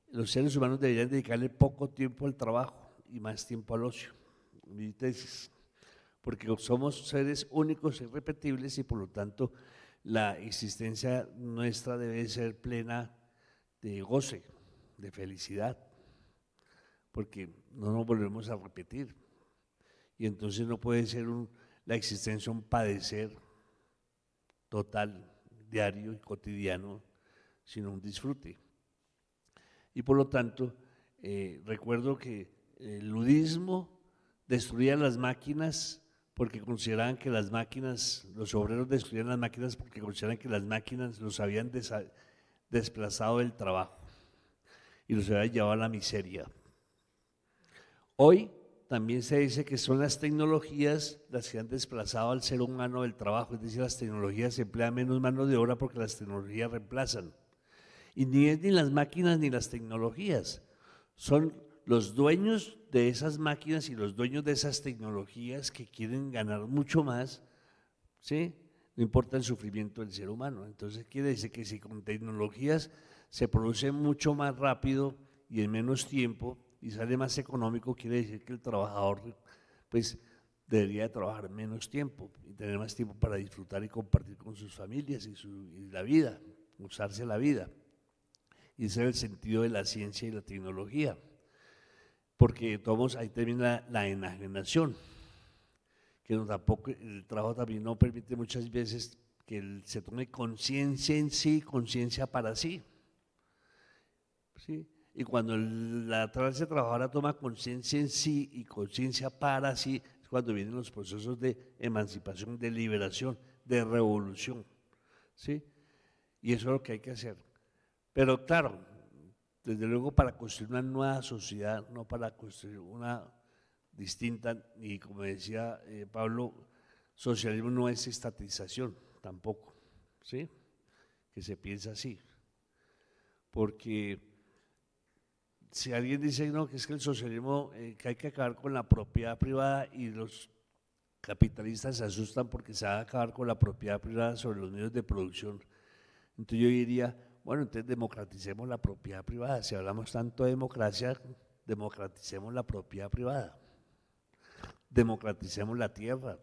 los seres humanos deberían dedicarle poco tiempo al trabajo y más tiempo al ocio, mi tesis, porque somos seres únicos e irrepetibles y por lo tanto la existencia nuestra debe ser plena de goce, de felicidad, porque no nos volvemos a repetir y entonces no puede ser la existencia un padecer total, diario y cotidiano, sino un disfrute. Y por lo tanto, recuerdo que el ludismo destruía las máquinas porque consideraban que las máquinas, los obreros destruían las máquinas porque consideraban que las máquinas los habían desplazado del trabajo y los habían llevado a la miseria. Hoy también se dice que son las tecnologías las que han desplazado al ser humano del trabajo, es decir, las tecnologías emplean menos mano de obra porque las tecnologías reemplazan. Y ni es ni las máquinas ni las tecnologías, son los dueños de esas máquinas y los dueños de esas tecnologías que quieren ganar mucho más, ¿sí? No importa el sufrimiento del ser humano. Entonces quiere decir que si con tecnologías se produce mucho más rápido y en menos tiempo y sale más económico, quiere decir que el trabajador pues debería trabajar menos tiempo y tener más tiempo para disfrutar y compartir con sus familias y la vida, usarse la vida. Y ese es el sentido de la ciencia y la tecnología. porque todos ahí termina la enajenación, que tampoco, el trabajo también no permite muchas veces que se tome conciencia en sí, conciencia para sí. ¿Sí? Y cuando la clase trabajadora toma conciencia en sí y conciencia para sí, es cuando vienen los procesos de emancipación, de liberación, de revolución. ¿Sí? Y eso es lo que hay que hacer. Pero claro, desde luego para construir una nueva sociedad, no para construir una distinta, y como decía Pablo, socialismo no es estatización tampoco, ¿sí? Que se piensa así. Porque si alguien dice no, que es que el socialismo, que hay que acabar con la propiedad privada, y los capitalistas se asustan porque se va a acabar con la propiedad privada sobre los medios de producción, entonces yo diría, bueno, entonces democraticemos la propiedad privada. Si hablamos tanto de democracia, democraticemos la propiedad privada, democraticemos la tierra,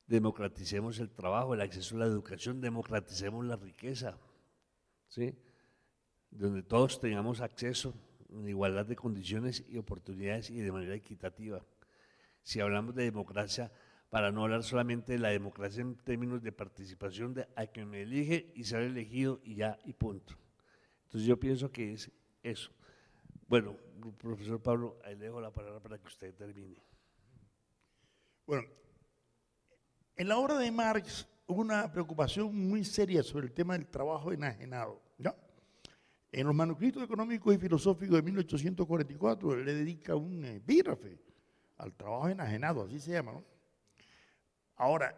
democraticemos el trabajo, el acceso a la educación, democraticemos la riqueza, ¿sí? Donde todos tengamos acceso en igualdad de condiciones y oportunidades y de manera equitativa. Si hablamos de democracia, para no hablar solamente de la democracia en términos de participación de a quien me elige y ser elegido y ya y punto. Entonces yo pienso que es eso. Bueno, profesor Pablo, ahí le dejo la palabra para que usted termine. Bueno, en la obra de Marx hubo una preocupación muy seria sobre el tema del trabajo enajenado, ¿no? En los manuscritos económicos y filosóficos de 1844 él le dedica un epígrafe al trabajo enajenado, así se llama, ¿no? Ahora,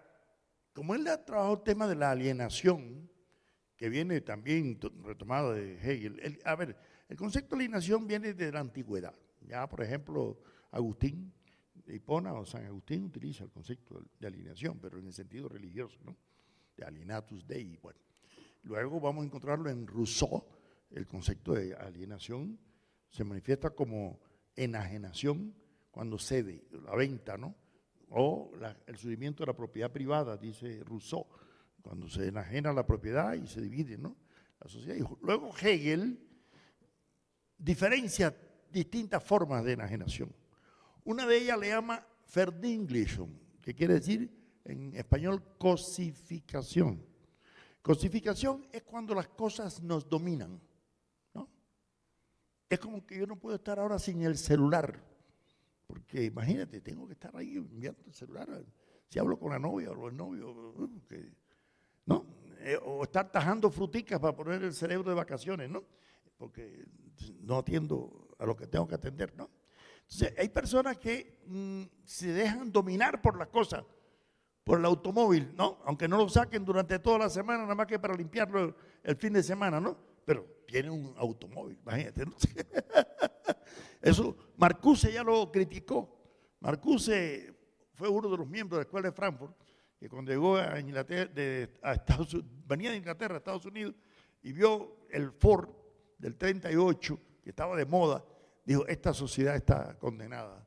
como él ha trabajado el tema de la alienación, que viene también retomado de Hegel, el concepto de alienación viene de la antigüedad. Ya, por ejemplo, Agustín de Hipona o San Agustín utiliza el concepto de alienación, pero en el sentido religioso, ¿no? De alienatus dei. Bueno, luego vamos a encontrarlo en Rousseau, el concepto de alienación se manifiesta como enajenación cuando cede, la venta, ¿no? O el surgimiento de la propiedad privada, dice Rousseau, cuando se enajena la propiedad y se divide, ¿no? La sociedad. Y luego Hegel diferencia distintas formas de enajenación. Una de ellas le llama Verdinglichung, que quiere decir en español cosificación. Cosificación es cuando las cosas nos dominan, ¿no? Es como que yo no puedo estar ahora sin el celular. Porque imagínate, tengo que estar ahí enviando el celular, si hablo con la novia o el novio, ¿no? O estar tajando fruticas para poner el cerebro de vacaciones, ¿no? Porque no atiendo a lo que tengo que atender, ¿no? Entonces, hay personas que se dejan dominar por las cosas, por el automóvil, ¿no? Aunque no lo saquen durante toda la semana, nada más que para limpiarlo el fin de semana, ¿no? Pero tienen un automóvil, imagínate, ¿no? Eso, Marcuse ya lo criticó. Marcuse fue uno de los miembros de la Escuela de Frankfurt, que cuando llegó a Inglaterra, venía de Inglaterra a Estados Unidos y vio el Ford del 38, que estaba de moda, dijo, esta sociedad está condenada,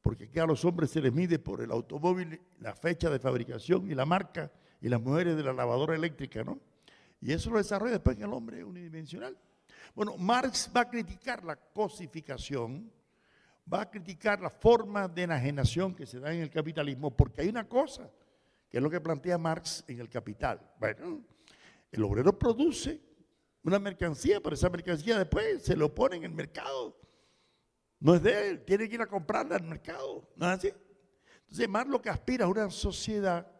porque aquí a los hombres se les mide por el automóvil, la fecha de fabricación y la marca, y las mujeres de la lavadora eléctrica, ¿no? Y eso lo desarrolla después en el hombre unidimensional. Bueno, Marx va a criticar la cosificación, va a criticar la forma de enajenación que se da en el capitalismo, porque hay una cosa, que es lo que plantea Marx en el Capital. Bueno, el obrero produce una mercancía, pero esa mercancía después se lo pone en el mercado. No es de él, tiene que ir a comprarla al mercado, ¿no es así? Entonces, Marx lo que aspira a una sociedad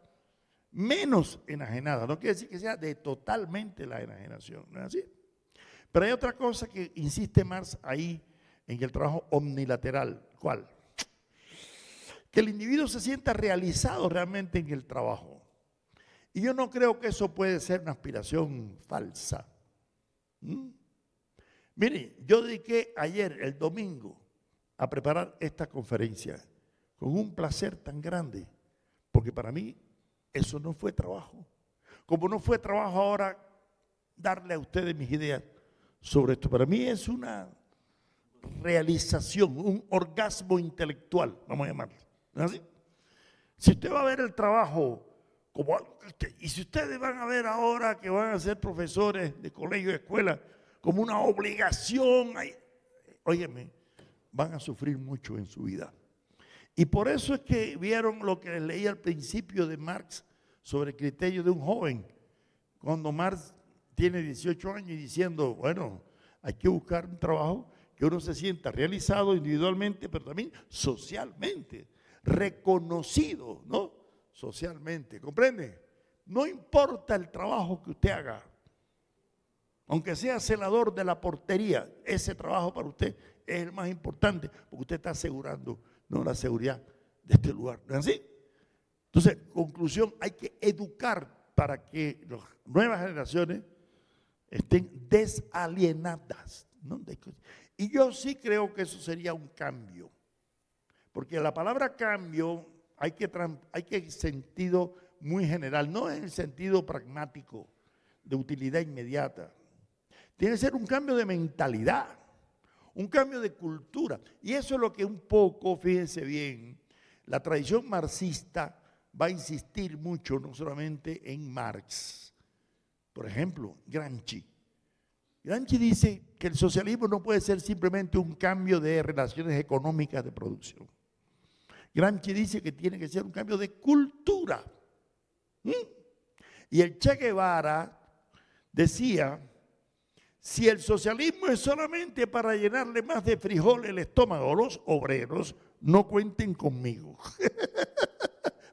menos enajenada, no quiere decir que sea de totalmente la enajenación, ¿no es así? Pero hay otra cosa que insiste Marx ahí en el trabajo omnilateral. ¿Cuál? Que el individuo se sienta realizado realmente en el trabajo. Y yo no creo que eso puede ser una aspiración falsa. Mire, yo dediqué ayer, el domingo, a preparar esta conferencia con un placer tan grande, porque para mí eso no fue trabajo. Como no fue trabajo ahora darle a ustedes mis ideas sobre esto, para mí es una realización, un orgasmo intelectual, vamos a llamarlo, ¿no es así? Si usted va a ver el trabajo como algo, y si ustedes van a ver ahora que van a ser profesores de colegio, de escuela, como una obligación, óyeme, van a sufrir mucho en su vida. Y por eso es que vieron lo que les leí al principio de Marx sobre el criterio de un joven. Cuando Marx tiene 18 años y diciendo, bueno, hay que buscar un trabajo que uno se sienta realizado individualmente, pero también socialmente, reconocido, ¿no? Socialmente, ¿comprende? No importa el trabajo que usted haga, aunque sea celador de la portería, ese trabajo para usted es el más importante, porque usted está asegurando, ¿no?, la seguridad de este lugar. ¿No es así? Entonces, conclusión, hay que educar para que las nuevas generaciones estén desalienadas, ¿no? Y yo sí creo que eso sería un cambio, porque la palabra cambio hay que sentido muy general, no en el sentido pragmático de utilidad inmediata. Tiene que ser un cambio de mentalidad, un cambio de cultura. Y eso es lo que un poco, fíjense bien, la tradición marxista va a insistir mucho, no solamente en Marx. Por ejemplo, Gramsci. Gramsci dice que el socialismo no puede ser simplemente un cambio de relaciones económicas de producción. Gramsci dice que tiene que ser un cambio de cultura. Y el Che Guevara decía, si el socialismo es solamente para llenarle más de frijoles el estómago a los obreros, no cuenten conmigo.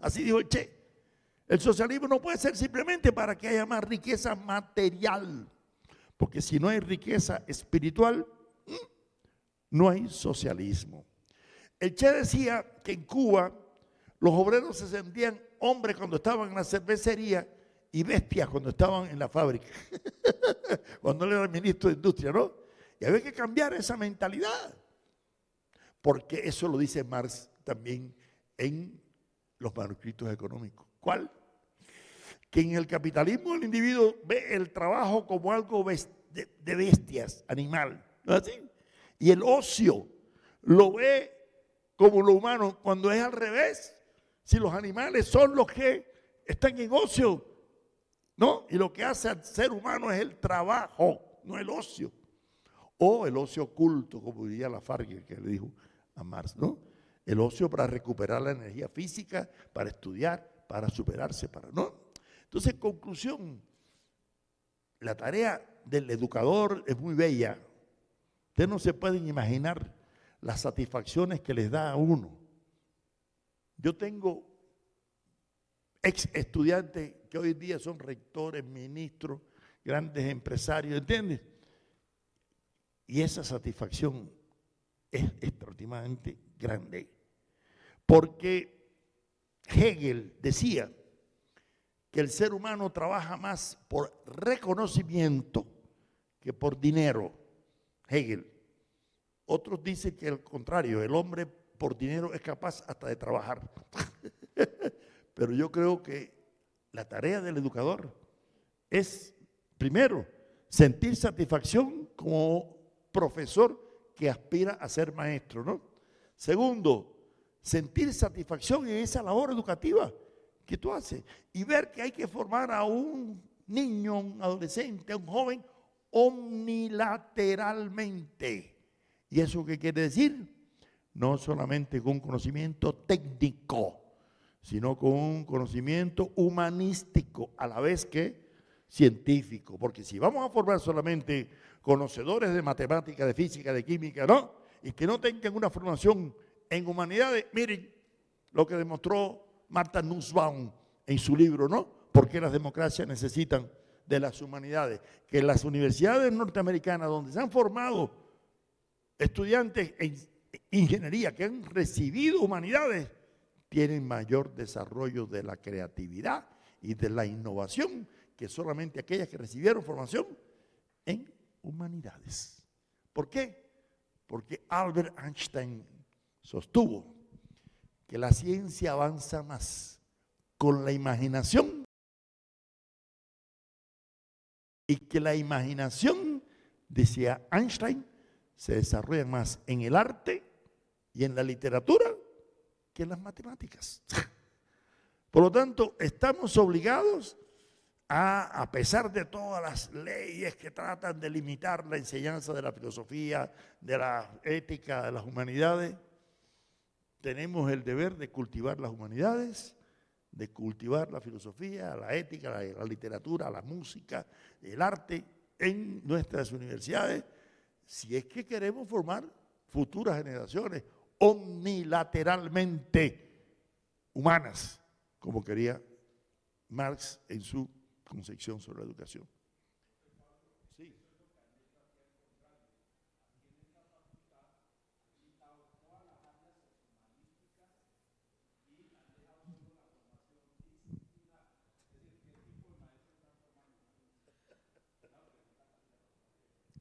Así dijo el Che. El socialismo no puede ser simplemente para que haya más riqueza material, porque si no hay riqueza espiritual, no hay socialismo. El Che decía que en Cuba los obreros se sentían hombres cuando estaban en la cervecería y bestias cuando estaban en la fábrica, cuando él era ministro de Industria, ¿no? Y había que cambiar esa mentalidad, porque eso lo dice Marx también en los manuscritos económicos. ¿Cuál? Que en el capitalismo el individuo ve el trabajo como algo de bestias, animal, ¿no es así? Y el ocio lo ve como lo humano, cuando es al revés. Si los animales son los que están en ocio, ¿no? Y lo que hace al ser humano es el trabajo, no el ocio. O el ocio oculto, como diría Lafargue, que le dijo a Marx, ¿no? El ocio para recuperar la energía física, para estudiar, para superarse, ¿no? Entonces, conclusión, la tarea del educador es muy bella. Ustedes no se pueden imaginar las satisfacciones que les da a uno. Yo tengo ex estudiantes que hoy día son rectores, ministros, grandes empresarios, ¿entiendes? Y esa satisfacción es extraordinariamente grande. Porque Hegel decía que el ser humano trabaja más por reconocimiento que por dinero. Hegel. Otros dicen que al contrario, el hombre por dinero es capaz hasta de trabajar. Pero yo creo que la tarea del educador es, primero, sentir satisfacción como profesor que aspira a ser maestro, ¿no? Segundo, sentir satisfacción en esa labor educativa que tú haces y ver que hay que formar a un niño, un adolescente, a un joven omnilateralmente. ¿Y eso qué quiere decir? No solamente con un conocimiento técnico, sino con un conocimiento humanístico a la vez que científico. Porque si vamos a formar solamente conocedores de matemática, de física, de química, ¿no? Y que no tengan una formación en humanidades, miren lo que demostró Martha Nussbaum en su libro, ¿no? ¿Por qué las democracias necesitan de las humanidades? Que las universidades norteamericanas, donde se han formado estudiantes en ingeniería que han recibido humanidades, tienen mayor desarrollo de la creatividad y de la innovación que solamente aquellas que recibieron formación en humanidades. ¿Por qué? Porque Albert Einstein sostuvo que la ciencia avanza más con la imaginación y que la imaginación, decía Einstein, se desarrolla más en el arte y en la literatura que en las matemáticas. Por lo tanto, estamos obligados a pesar de todas las leyes que tratan de limitar la enseñanza de la filosofía, de la ética, de las humanidades, tenemos el deber de cultivar las humanidades, de cultivar la filosofía, la ética, la literatura, la música, el arte en nuestras universidades, si es que queremos formar futuras generaciones omnilateralmente humanas, como quería Marx en su concepción sobre la educación. Sí.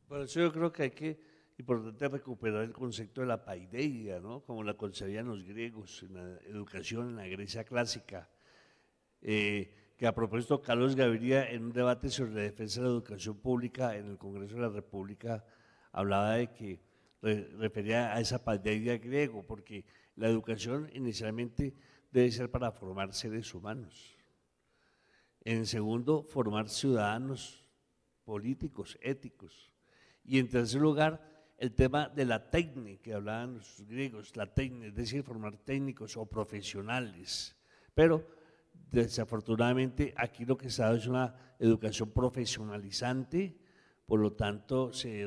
Por eso yo creo que importante recuperar el concepto de la paideia, ¿no? Como la concebían los griegos en la educación en la Grecia clásica, que a propósito Carlos Gaviria en un debate sobre la defensa de la educación pública en el Congreso de la República hablaba de que refería a esa paideia griego, porque la educación inicialmente debe ser para formar seres humanos. En segundo, formar ciudadanos políticos, éticos. Y en tercer lugar, el tema de la técnica, que hablaban los griegos, la técnica, es decir, formar técnicos o profesionales. Pero desafortunadamente aquí lo que se da es una educación profesionalizante, por lo tanto se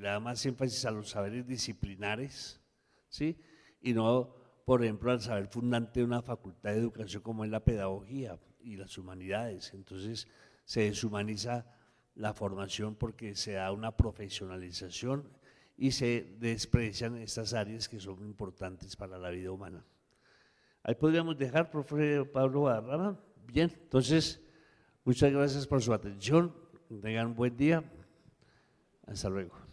da más énfasis a los saberes disciplinares, ¿sí? Y no, por ejemplo, al saber fundante de una facultad de educación como es la pedagogía y las humanidades. Entonces se deshumaniza la formación porque se da una profesionalización y se desprecian estas áreas que son importantes para la vida humana. Ahí podríamos dejar, profe Pablo Guadarrama. Bien, entonces, muchas gracias por su atención. Que tengan un buen día. Hasta luego.